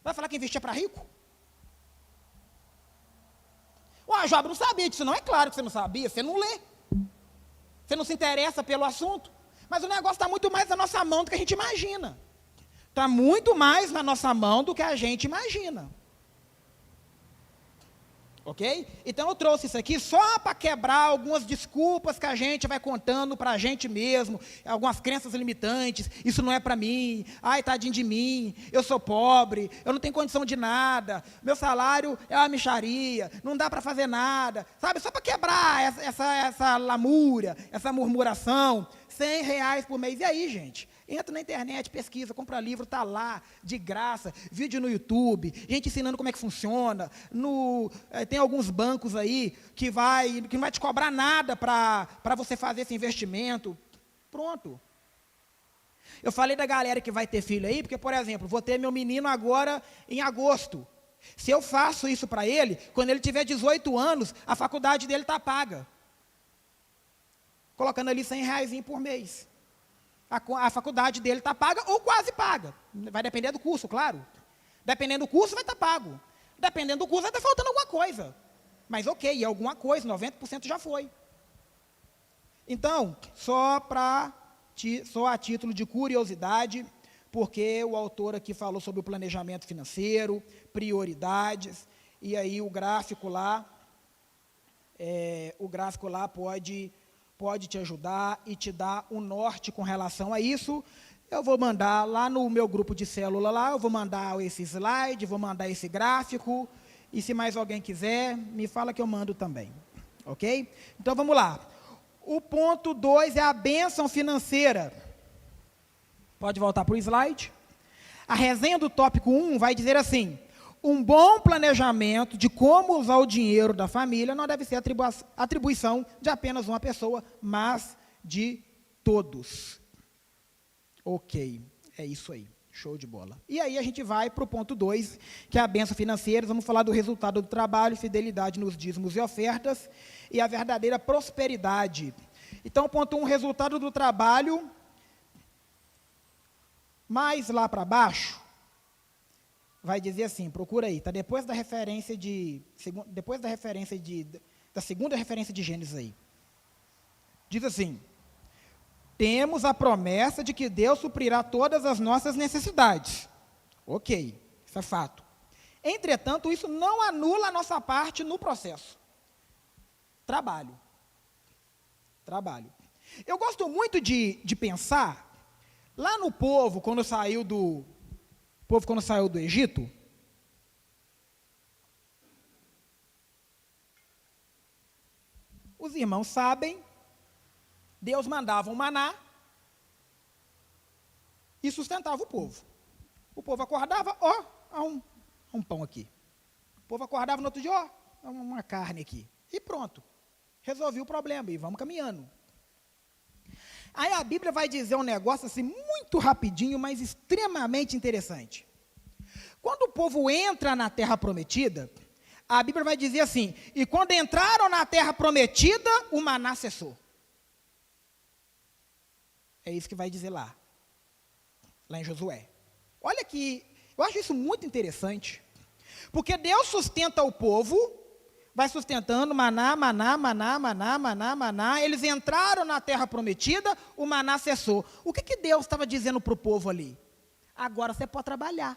Vai falar que investir é para rico? Ué, Job, não sabia disso não. É claro que você não sabia, você não lê. Você não se interessa pelo assunto. Mas o negócio está muito mais na nossa mão do que a gente imagina. Está muito mais na nossa mão do que a gente imagina. Ok? Então eu trouxe isso aqui só para quebrar algumas desculpas que a gente vai contando para a gente mesmo, algumas crenças limitantes, isso não é para mim, ai, tadinho de mim, eu sou pobre, eu não tenho condição de nada, meu salário é uma mixaria, não dá para fazer nada, sabe? Só para quebrar essa lamúria, essa murmuração, R$100 por mês. E aí, gente? Entra na internet, pesquisa, compra livro, está lá, de graça, vídeo no YouTube, gente ensinando como é que funciona. Tem alguns bancos aí que não vai te cobrar nada para você fazer esse investimento. Pronto. Eu falei da galera que vai ter filho aí, porque, por exemplo, vou ter meu menino agora em agosto. Se eu faço isso para ele, quando ele tiver 18 anos, a faculdade dele está paga. Colocando ali R$100 por mês. A faculdade dele está paga ou quase paga. Vai depender do curso, claro. Dependendo do curso, vai estar pago. Dependendo do curso, vai estar faltando alguma coisa. Mas ok, alguma coisa, 90% já foi. Então, só a título de curiosidade, porque o autor aqui falou sobre o planejamento financeiro, prioridades, e aí o gráfico lá pode te ajudar e te dar um norte com relação a isso. Eu vou mandar lá no meu grupo de célula lá, eu vou mandar esse slide, vou mandar esse gráfico, e se mais alguém quiser, me fala que eu mando também. Ok? Então, vamos lá. O ponto 2 é a bênção financeira. Pode voltar para o slide. A resenha do tópico 1 vai dizer assim: um bom planejamento de como usar o dinheiro da família não deve ser atribuição de apenas uma pessoa, mas de todos. Ok, é isso aí, show de bola. E aí a gente vai para o ponto 2, que é a bênção financeira. Vamos falar do resultado do trabalho, fidelidade nos dízimos e ofertas, e a verdadeira prosperidade. Então, ponto 1, resultado do trabalho. Mais lá para baixo, vai dizer assim, procura aí, está depois da segunda referência de Gênesis aí. Diz assim: temos a promessa de que Deus suprirá todas as nossas necessidades. Ok, isso é fato. Entretanto, isso não anula a nossa parte no processo. Trabalho. Eu gosto muito de pensar, lá no povo, quando saiu do Egito, os irmãos sabem, Deus mandava um maná e sustentava o povo. O povo acordava, há um pão aqui. O povo acordava no outro dia, há uma carne aqui. E pronto, resolvi o problema e vamos caminhando. Aí a Bíblia vai dizer um negócio assim, muito rapidinho, mas extremamente interessante. Quando o povo entra na terra prometida, a Bíblia vai dizer assim: e quando entraram na terra prometida, o maná cessou. É isso que vai dizer lá em Josué. Olha que, eu acho isso muito interessante, porque Deus sustenta o povo, vai sustentando maná, maná, maná, maná, maná, maná. Eles entraram na terra prometida, o maná cessou. O que Deus estava dizendo para o povo ali? Agora você pode trabalhar.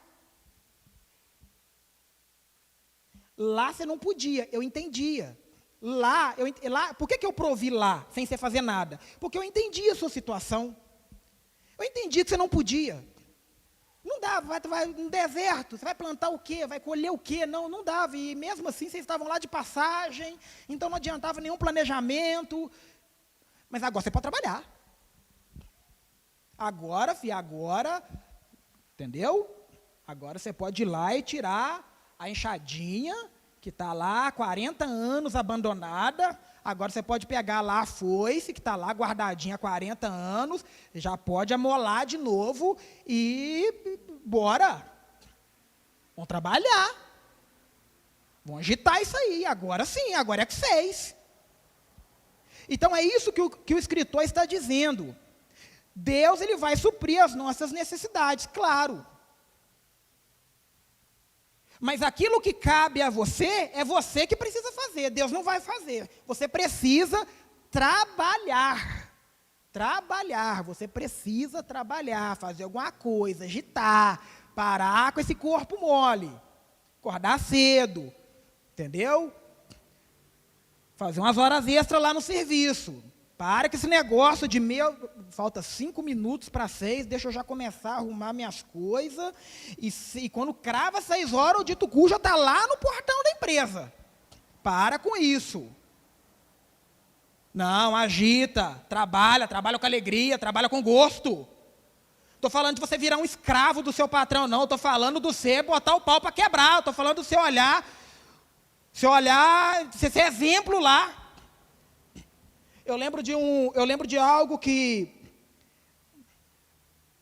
Lá você não podia, eu entendia. Lá, por que eu provi lá, sem você fazer nada? Porque eu entendi a sua situação. Eu entendi que você não podia. Não dava, vai no deserto, você vai plantar o quê? Vai colher o quê? Não dava. E mesmo assim, vocês estavam lá de passagem, então não adiantava nenhum planejamento. Mas agora você pode trabalhar. Agora, entendeu? Agora você pode ir lá e tirar a enxadinha, que está lá há 40 anos abandonada. Agora você pode pegar lá a foice, que está lá guardadinha há 40 anos, já pode amolar de novo e bora. Vamos trabalhar. Vamos agitar isso aí. Agora sim, agora é com vocês. Então é isso que o escritor está dizendo. Deus, ele vai suprir as nossas necessidades, claro. Mas aquilo que cabe a você, é você que precisa fazer. Deus não vai fazer. Você precisa trabalhar. Trabalhar. Você precisa trabalhar, fazer alguma coisa, agitar, parar com esse corpo mole, acordar cedo, entendeu? Fazer umas horas extras lá no serviço. Para com esse negócio de falta 5 minutos para 6, deixa eu já começar a arrumar minhas coisas, e quando crava 6 horas, o dito cu já está lá no portão da empresa. Para com isso. Não, agita, trabalha com alegria, trabalha com gosto. Estou falando de você virar um escravo do seu patrão, não. Estou falando de você botar o pau para quebrar. Estou falando do seu olhar, você ser exemplo lá. Eu lembro de algo que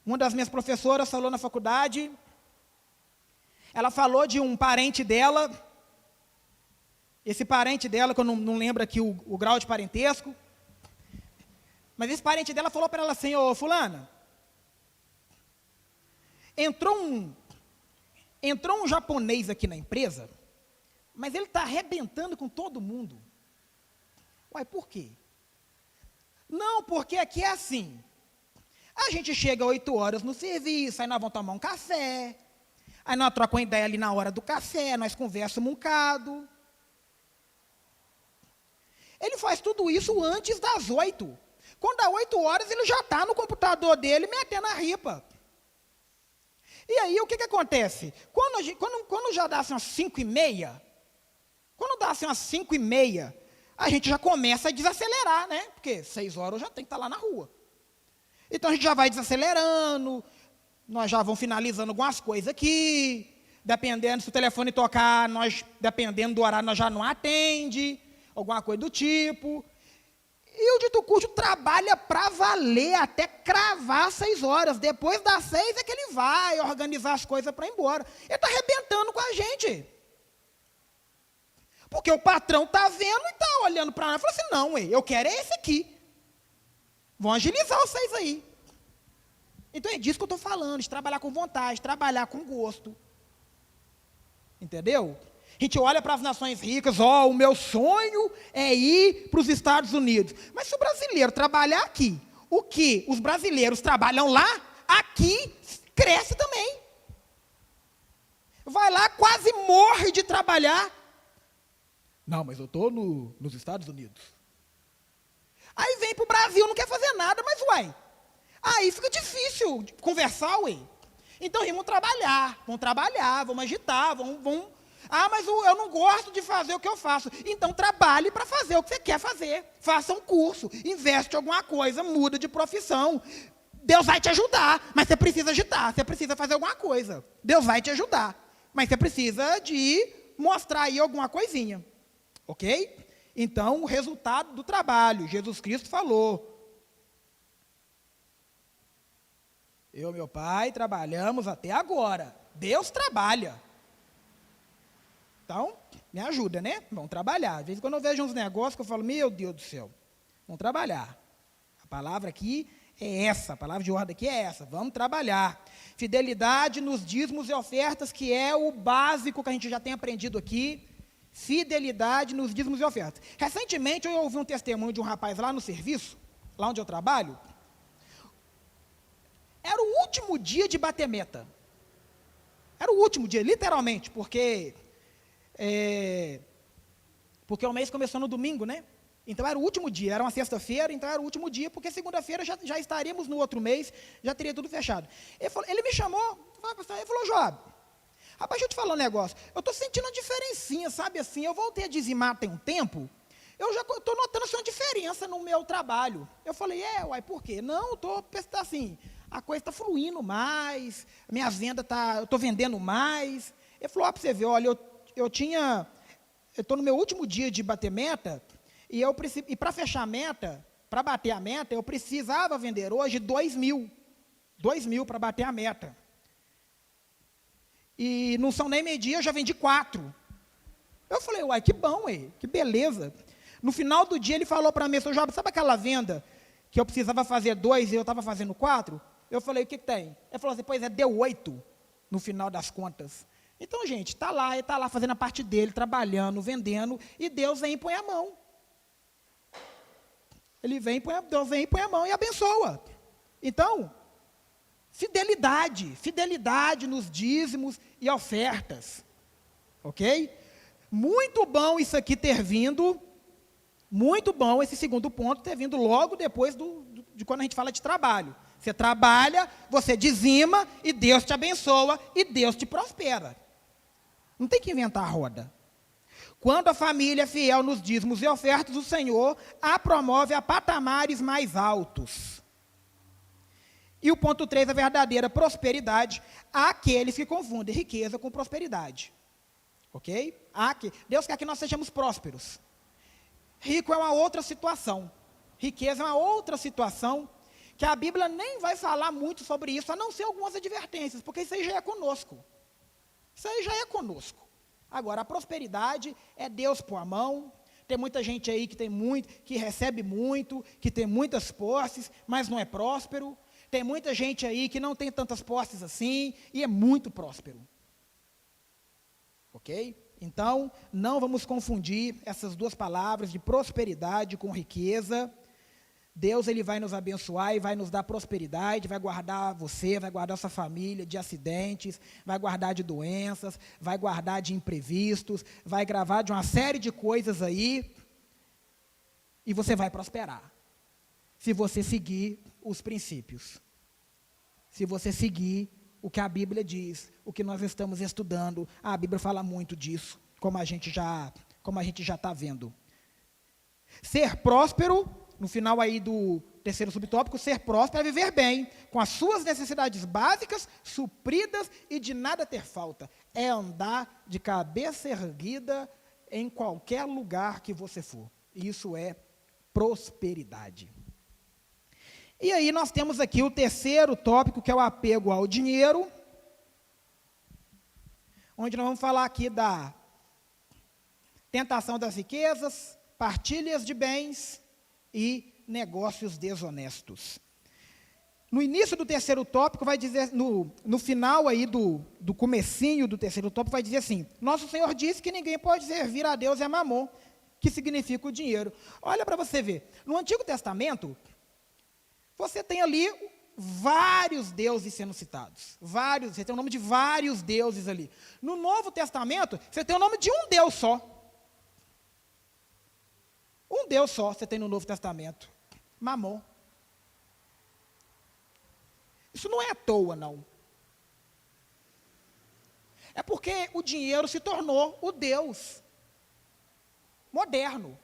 uma das minhas professoras falou na faculdade. Ela falou de um parente dela. Esse parente dela, que eu não lembro aqui o grau de parentesco. Mas esse parente dela falou para ela assim: ô fulana, entrou um japonês aqui na empresa, mas ele está arrebentando com todo mundo. Uai, por quê? Não, porque aqui é assim. A gente chega 8 horas no serviço, aí nós vamos tomar um café, aí nós trocamos uma ideia ali na hora do café, nós conversamos um bocado. Ele faz tudo isso antes das 8. Quando dá 8 horas, ele já está no computador dele metendo a ripa. E aí, o que acontece? Quando já dá assim umas 5h30, a gente já começa a desacelerar, né? Porque 6 horas já tem que estar lá na rua. Então a gente já vai desacelerando, nós já vamos finalizando algumas coisas aqui, dependendo se o telefone tocar, dependendo do horário, nós já não atende, alguma coisa do tipo. E o dito cujo trabalha para valer até cravar 6 horas. Depois das 6 é que ele vai organizar as coisas para ir embora. Ele está arrebentando com a gente. Porque o patrão está vendo e está olhando para nós e falou assim: não, eu quero é esse aqui. Vão agilizar vocês aí. Então é disso que eu estou falando, de trabalhar com vontade, trabalhar com gosto. Entendeu? A gente olha para as nações ricas, o meu sonho é ir para os Estados Unidos. Mas se o brasileiro trabalhar aqui, o que os brasileiros trabalham lá, aqui cresce também. Vai lá, quase morre de trabalhar. Não, mas eu estou nos Estados Unidos. Aí vem para o Brasil, não quer fazer nada, mas aí fica difícil conversar, Então vamos trabalhar, vamos agitar, vamos. Mas eu não gosto de fazer o que eu faço. Então trabalhe para fazer o que você quer fazer. Faça um curso, investe em alguma coisa, muda de profissão. Deus vai te ajudar, mas você precisa agitar, você precisa fazer alguma coisa. Deus vai te ajudar, mas você precisa de mostrar aí alguma coisinha. Ok? Então, o resultado do trabalho, Jesus Cristo falou. Eu e meu pai trabalhamos até agora. Deus trabalha. Então, me ajuda, né? Vamos trabalhar. Às vezes, quando eu vejo uns negócios que eu falo, meu Deus do céu, vamos trabalhar. A palavra aqui é essa, a palavra de ordem aqui é essa, vamos trabalhar. Fidelidade nos dízimos e ofertas, que é o básico que a gente já tem aprendido aqui. Fidelidade nos dízimos e ofertas. Recentemente, eu ouvi um testemunho de um rapaz lá no serviço, lá onde eu trabalho. Era o último dia de bater meta. Era o último dia, literalmente, porque o mês começou no domingo, né? Então era o último dia, era uma sexta-feira, então era o último dia, porque segunda-feira já estaríamos no outro mês, já teria tudo fechado. Ele me chamou, ele falou, Joab, rapaz, deixa eu te falar um negócio, eu estou sentindo uma diferencinha, sabe assim, eu voltei a dizimar tem um tempo, eu já estou notando assim, uma diferença no meu trabalho. Eu falei, uai, por quê? Não, eu estou assim, a coisa está fluindo mais, minhas vendas, eu estou vendendo mais. Ele falou, para você ver, olha, eu estou no meu último dia de bater meta, e para fechar a meta, para bater a meta, eu precisava vender hoje 2.000 para bater a meta. E não são nem meio dia, eu já vendi 4. Eu falei, uai, que bom, que beleza. No final do dia, ele falou para mim, Sr. Job, sabe aquela venda que eu precisava fazer 2 e eu estava fazendo 4? Eu falei, o que tem? Ele falou assim, pois deu 8 no final das contas. Então, gente, ele está lá fazendo a parte dele, trabalhando, vendendo, e Deus vem e põe a mão. Deus vem e põe a mão e abençoa. Então, fidelidade nos dízimos e ofertas. Ok? Muito bom isso aqui ter vindo, muito bom esse segundo ponto ter vindo logo depois de quando a gente fala de trabalho. Você trabalha, você dizima, e Deus te abençoa, e Deus te prospera. Não tem que inventar a roda. Quando a família é fiel nos dízimos e ofertas, o Senhor a promove a patamares mais altos. E o ponto 3, a verdadeira prosperidade, há aqueles que confundem riqueza com prosperidade. Ok? Deus quer que nós sejamos prósperos. Rico é uma outra situação. Riqueza é uma outra situação, que a Bíblia nem vai falar muito sobre isso, a não ser algumas advertências, porque isso aí já é conosco. Isso aí já é conosco. Agora, a prosperidade é Deus pôr a mão. Tem muita gente aí que tem muito, que recebe muito, que tem muitas posses, mas não é próspero. Tem muita gente aí que não tem tantas posses assim e é muito próspero. Ok? Então, não vamos confundir essas duas palavras de prosperidade com riqueza. Deus, ele vai nos abençoar e vai nos dar prosperidade, vai guardar você, vai guardar sua família de acidentes, vai guardar de doenças, vai guardar de imprevistos, vai gravar de uma série de coisas aí, e você vai prosperar, se você seguir os princípios, se você seguir o que a Bíblia diz, o que nós estamos estudando. A Bíblia fala muito disso, como a gente já está vendo. Ser próspero, no final aí do terceiro subtópico, ser próspero é viver bem, com as suas necessidades básicas supridas e de nada ter falta. É andar de cabeça erguida em qualquer lugar que você for. Isso é prosperidade. E aí nós temos aqui o terceiro tópico, que é o apego ao dinheiro, onde nós vamos falar aqui da tentação das riquezas, partilhas de bens e negócios desonestos. No início do terceiro tópico, vai dizer, no final aí do comecinho do terceiro tópico, vai dizer assim, nosso Senhor disse que ninguém pode servir a Deus e a Mamon, que significa o dinheiro. Olha para você ver, no Antigo Testamento, você tem ali vários deuses sendo citados, você tem o nome de vários deuses ali. No Novo Testamento, você tem o nome de um Deus só. Um Deus só você tem no Novo Testamento, Mamon. Isso não é à toa, não. É porque o dinheiro se tornou o Deus moderno.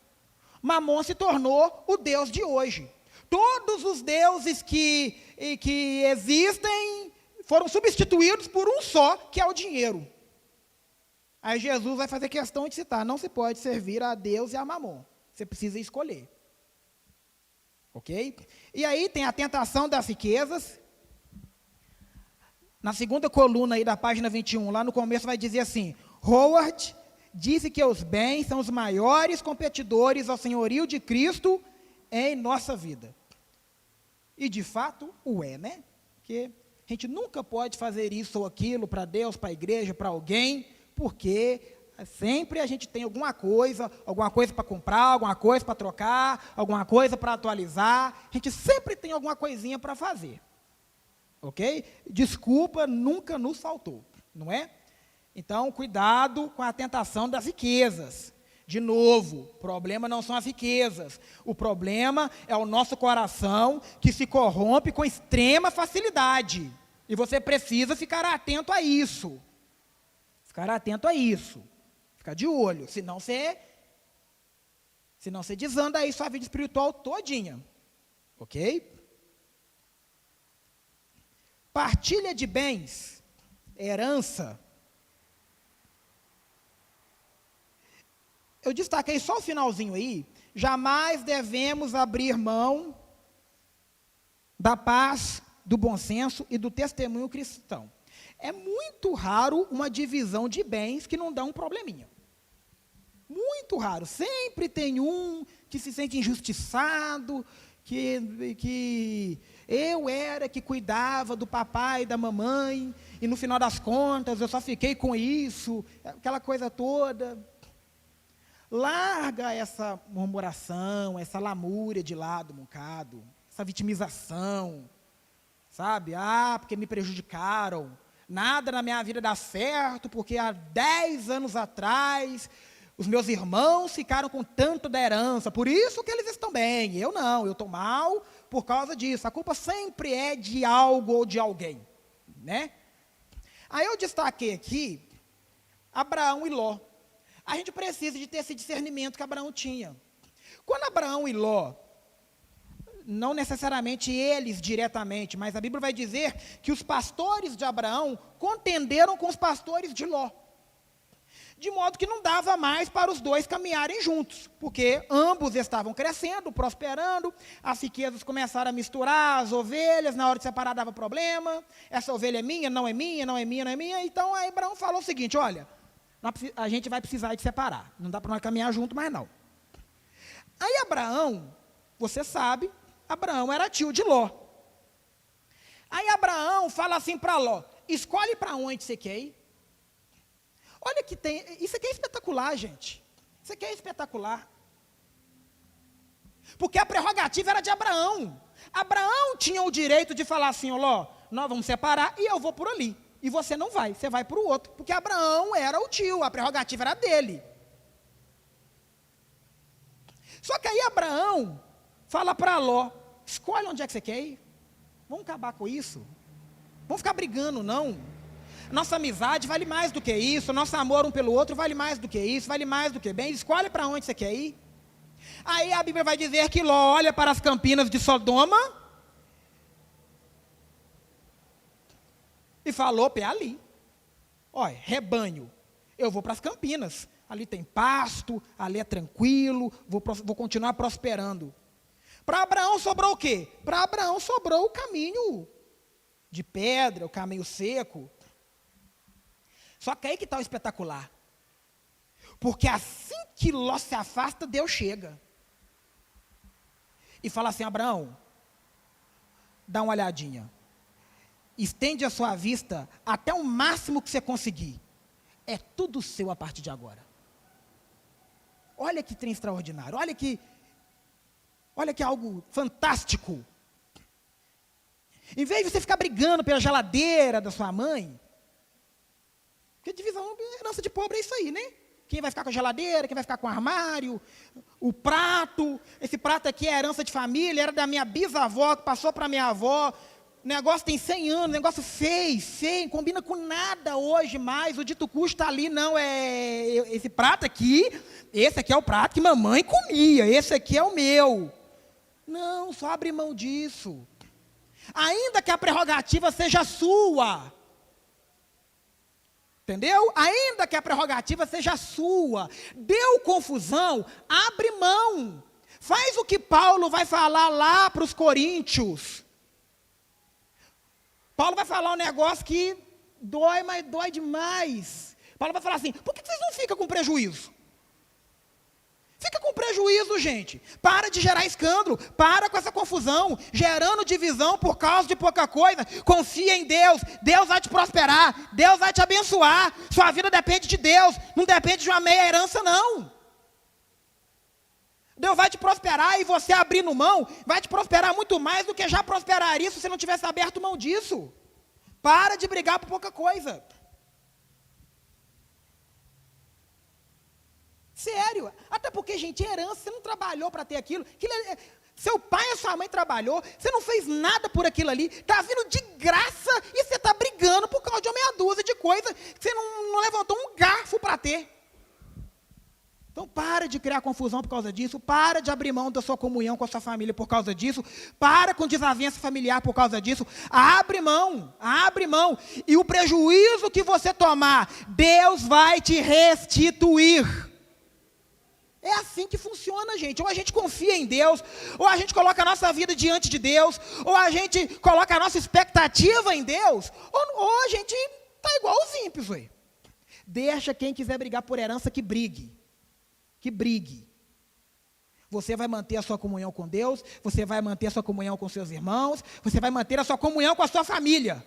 Mamon se tornou o Deus de hoje. Todos os deuses que existem foram substituídos por um só, que é o dinheiro. Aí Jesus vai fazer questão de citar, não se pode servir a Deus e a Mamon. Você precisa escolher. Ok? E aí tem a tentação das riquezas. Na segunda coluna aí da página 21, lá no começo vai dizer assim: Howard disse que os bens são os maiores competidores ao senhorio de Cristo em nossa vida. E de fato o é, né? Porque a gente nunca pode fazer isso ou aquilo para Deus, para a igreja, para alguém, porque sempre a gente tem alguma coisa para comprar, alguma coisa para trocar, alguma coisa para atualizar. A gente sempre tem alguma coisinha para fazer. Ok? Desculpa nunca nos faltou, não é? Então, cuidado com a tentação das riquezas. De novo, o problema não são as riquezas. O problema é o nosso coração que se corrompe com extrema facilidade. E você precisa ficar atento a isso. Ficar atento a isso. Ficar de olho, senão você desanda aí sua vida espiritual todinha. Ok? Partilha de bens, herança. Eu destaquei só o finalzinho aí. Jamais devemos abrir mão da paz, do bom senso e do testemunho cristão. É muito raro uma divisão de bens que não dá um probleminha. Muito raro. Sempre tem um que se sente injustiçado, que eu era que cuidava do papai e da mamãe, e no final das contas eu só fiquei com isso, aquela coisa toda. Larga essa murmuração, essa lamúria de lado, um bocado, essa vitimização, sabe? Porque me prejudicaram, nada na minha vida dá certo, porque há 10 anos atrás os meus irmãos ficaram com tanto da herança, por isso que eles estão bem, eu não, eu estou mal por causa disso. A culpa sempre é de algo ou de alguém, né? Aí eu destaquei aqui Abraão e Ló. A gente precisa de ter esse discernimento que Abraão tinha. Quando Abraão e Ló, não necessariamente eles diretamente, mas a Bíblia vai dizer que os pastores de Abraão contenderam com os pastores de Ló. De modo que não dava mais para os dois caminharem juntos, porque ambos estavam crescendo, prosperando, as riquezas começaram a misturar as ovelhas, na hora de separar dava problema, essa ovelha é minha, não é minha, não é minha, não é minha. Então aí Abraão falou o seguinte: olha, a gente vai precisar de separar, não dá para nós caminhar junto mais não. Aí Abraão, você sabe, Abraão era tio de Ló. Aí Abraão fala assim para Ló: escolhe para onde você quer ir. Olha que tem, isso aqui é espetacular, gente. Isso aqui é espetacular. Porque a prerrogativa era de Abraão. Abraão tinha o direito de falar assim: ó, Ló, nós vamos separar e eu vou por ali. E você não vai, você vai para o outro. Porque Abraão era o tio, a prerrogativa era dele. Só que aí Abraão fala para Ló: escolhe onde é que você quer ir. Vamos acabar com isso. Vamos ficar brigando, não. Nossa amizade vale mais do que isso, nosso amor um pelo outro vale mais do que isso, vale mais do que bem. Escolhe para onde você quer ir. Aí a Bíblia vai dizer que Ló olha para as campinas de Sodoma e falou: é ali. Olha, rebanho, eu vou para as campinas. Ali tem pasto, ali é tranquilo, vou continuar prosperando. Para Abraão sobrou o quê? Para Abraão sobrou o caminho de pedra, o caminho seco. Só que aí que está o espetacular. Porque assim que Ló se afasta, Deus chega. E fala assim: Abraão, dá uma olhadinha. Estende a sua vista até o máximo que você conseguir. É tudo seu a partir de agora. Olha que trem extraordinário. Olha que algo fantástico. Em vez de você ficar brigando pela geladeira da sua mãe, porque divisão, herança de pobre é isso aí, né? Quem vai ficar com a geladeira, quem vai ficar com o armário, o prato. Esse prato aqui é herança de família, era da minha bisavó, que passou para minha avó. O negócio tem 100 anos, o negócio feio, não combina com nada hoje mais. O dito custo está ali, não, esse prato aqui, esse aqui é o prato que mamãe comia, esse aqui é o meu. Não, só abre mão disso. Ainda que a prerrogativa seja sua. Entendeu? Ainda que a prerrogativa seja sua. Deu confusão, abre mão. Faz o que Paulo vai falar lá para os coríntios. Paulo vai falar um negócio que dói, mas dói demais. Paulo vai falar assim, por que vocês não ficam com prejuízo? Fica com prejuízo, gente. Para de gerar escândalo. Para com essa confusão. Gerando divisão por causa de pouca coisa. Confia em Deus. Deus vai te prosperar. Deus vai te abençoar. Sua vida depende de Deus. Não depende de uma meia herança, não. Deus vai te prosperar e você abrindo mão, vai te prosperar muito mais do que já prosperaria se você não tivesse aberto mão disso. Para de brigar por pouca coisa. Sério, até porque, gente, herança, você não trabalhou para ter aquilo. Seu pai e sua mãe trabalhou, você não fez nada por aquilo ali, está vindo de graça e você está brigando por causa de uma meia dúzia de coisa que você não levantou um garfo para ter. Então, para de criar confusão por causa disso, para de abrir mão da sua comunhão com a sua família por causa disso, para com desavença familiar por causa disso, abre mão, e o prejuízo que você tomar, Deus vai te restituir. É assim que funciona, gente. Ou a gente confia em Deus, ou a gente coloca a nossa vida diante de Deus, ou a gente coloca a nossa expectativa em Deus, ou a gente está igual os ímpios. Ué. Deixa quem quiser brigar por herança que brigue. Que brigue. Você vai manter a sua comunhão com Deus, você vai manter a sua comunhão com seus irmãos, você vai manter a sua comunhão com a sua família.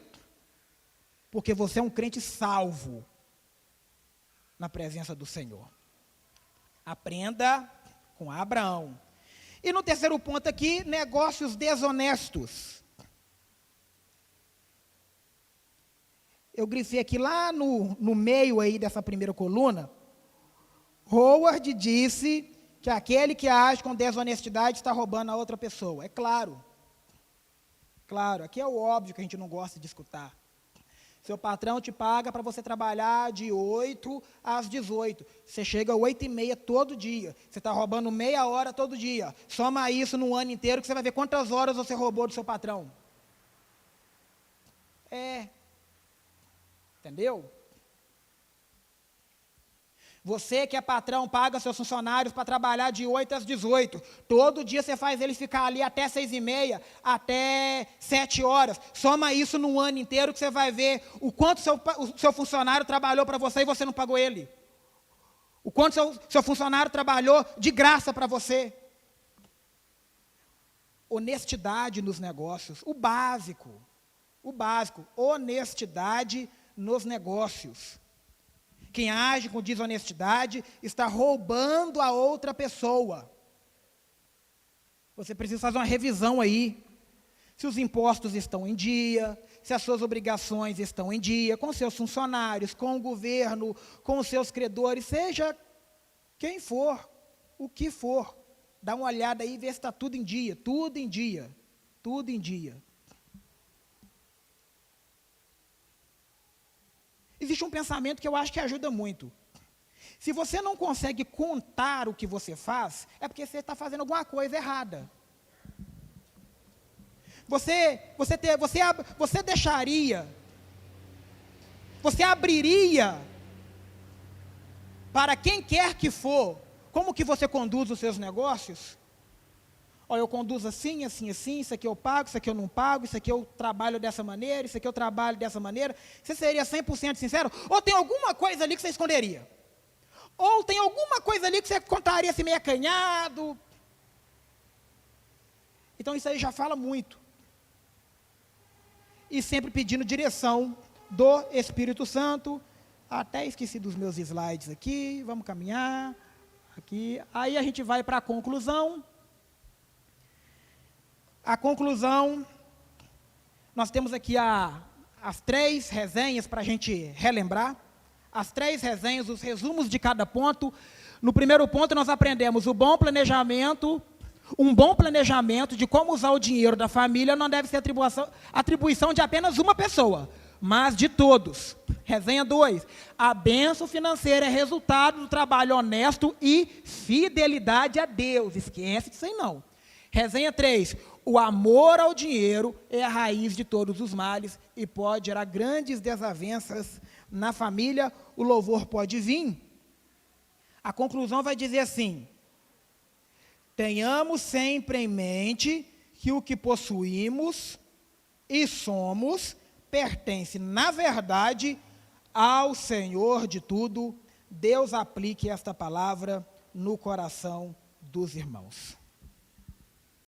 Porque você é um crente salvo na presença do Senhor. Aprenda com Abraão. E no terceiro ponto aqui, negócios desonestos. Eu grifei aqui lá no meio aí dessa primeira coluna, Howard disse que aquele que age com desonestidade está roubando a outra pessoa. É claro. Claro, aqui é o óbvio que a gente não gosta de escutar. Seu patrão te paga para você trabalhar de 8 às 18. Você chega às 8h30 todo dia. Você está roubando meia hora todo dia. Soma isso no ano inteiro que você vai ver quantas horas você roubou do seu patrão. Entendeu? Você que é patrão, paga seus funcionários para trabalhar de 8 às 18. Todo dia você faz ele ficar ali até 6h30, até 7 horas. Soma isso no ano inteiro que você vai ver o quanto o seu funcionário trabalhou para você e você não pagou ele. O quanto seu funcionário trabalhou de graça para você. Honestidade nos negócios. O básico. Honestidade nos negócios. Quem age com desonestidade está roubando a outra pessoa. Você precisa fazer uma revisão aí. Se os impostos estão em dia, se as suas obrigações estão em dia, com seus funcionários, com o governo, com os seus credores, seja quem for, o que for. Dá uma olhada aí e vê se está tudo em dia, tudo em dia, tudo em dia. Existe um pensamento que eu acho que ajuda muito. Se você não consegue contar o que você faz, é porque você está fazendo alguma coisa errada. Você abriria para quem quer que for, como que você conduz os seus negócios? Olha, eu conduzo assim, assim, assim, isso aqui eu pago, isso aqui eu não pago, isso aqui eu trabalho dessa maneira, isso aqui eu trabalho dessa maneira. Você seria 100% sincero? Ou tem alguma coisa ali que você esconderia? Ou tem alguma coisa ali que você contaria assim meio acanhado? Então isso aí já fala muito. E sempre pedindo direção do Espírito Santo. Até esqueci dos meus slides aqui, vamos caminhar. Aqui. Aí a gente vai para a conclusão. A conclusão, nós temos aqui as 3 resenhas para a gente relembrar. As 3 resenhas, os resumos de cada ponto. No primeiro ponto, nós aprendemos um bom planejamento de como usar o dinheiro da família não deve ser atribuição de apenas uma pessoa, mas de todos. Resenha 2, a bênção financeira é resultado do trabalho honesto e fidelidade a Deus. Esquece disso aí não. Resenha 3, o amor ao dinheiro é a raiz de todos os males e pode gerar grandes desavenças na família, o louvor pode vir. A conclusão vai dizer assim: tenhamos sempre em mente que o que possuímos e somos pertence, na verdade, ao Senhor de tudo. Deus aplique esta palavra no coração dos irmãos.